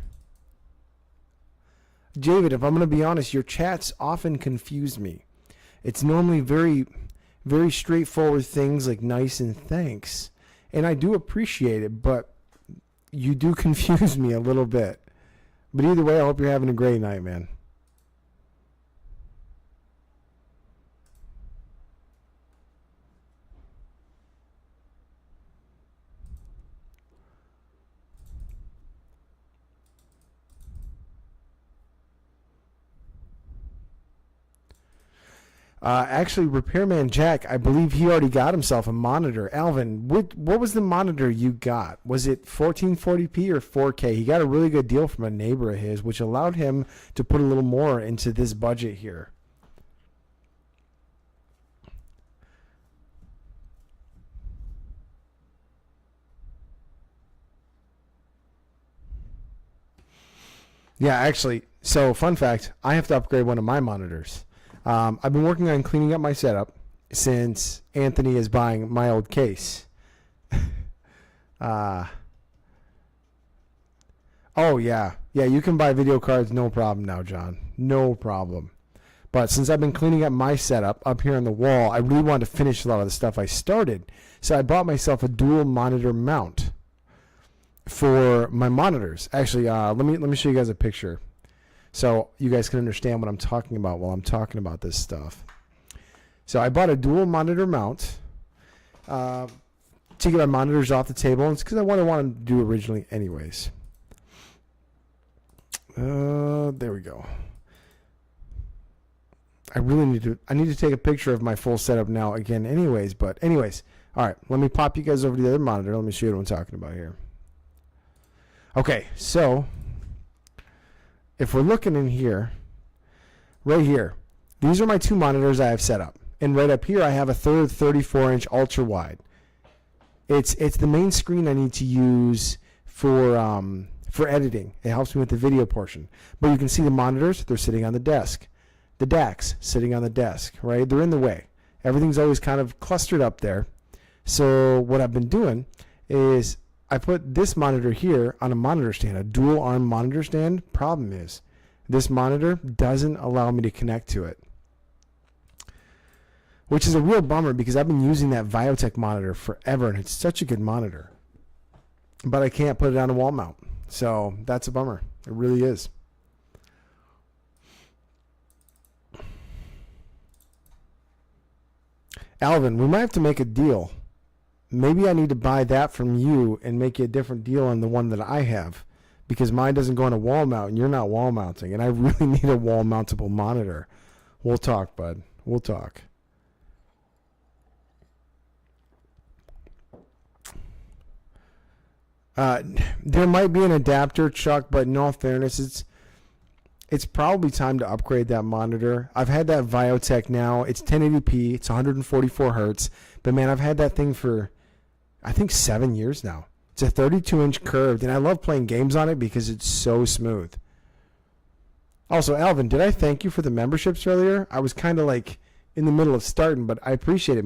David, if I'm going to be honest, your chats often confuse me. It's normally very, very straightforward things like nice and thanks. And I do appreciate it, but you do confuse me a little bit. But either way, I hope you're having a great night, man. Actually, Repairman Jack, I believe he already got himself a monitor. Alvin, what was the monitor you got? Was it 1440p or 4K? He got a really good deal from a neighbor of his, which allowed him to put a little more into this budget here. Yeah, actually, so fun fact, I have to upgrade one of my monitors. I've been working on cleaning up my setup since Anthony is buying my old case. Oh, yeah. Yeah, you can buy video cards, no problem now, John. No problem. But since I've been cleaning up my setup up here on the wall, I really wanted to finish a lot of the stuff I started. So I bought myself a dual monitor mount for my monitors. Actually, let me show you guys a picture, so you guys can understand what I'm talking about while I'm talking about this stuff. So I bought a dual monitor mount to get my monitors off the table. It's because I wanted to do originally anyways. There we go. I need to take a picture of my full setup now again anyways. But anyways, all right, let me pop you guys over to the other monitor. Let me show you what I'm talking about here. Okay, so if we're looking in here, right here, these are my two monitors I have set up. And right up here, I have a third 34-inch ultra wide. It's the main screen I need to use for editing. It helps me with the video portion. But you can see the monitors, they're sitting on the desk. The DACs sitting on the desk, right? They're in the way. Everything's always kind of clustered up there. So what I've been doing is I put this monitor here on a monitor stand, a dual arm monitor stand. Problem is, this monitor doesn't allow me to connect to it, which is a real bummer because I've been using that Viotech monitor forever and it's such a good monitor. But I can't put it on a wall mount. So that's a bummer. It really is. Alvin, we might have to make a deal. Maybe I need to buy that from you and make you a different deal on the one that I have, because mine doesn't go on a wall mount and you're not wall mounting, and I really need a wall mountable monitor. We'll talk, bud. We'll talk. There might be an adapter, Chuck, but in all fairness, it's probably time to upgrade that monitor. I've had that Viotech now. It's 1080p. It's 144 hertz. But man, I've had that thing for, I think, 7 years now. It's a 32-inch curved, and I love playing games on it because it's so smooth. Also, Alvin, did I thank you for the memberships earlier? I was kind of like in the middle of starting, but I appreciate it, man.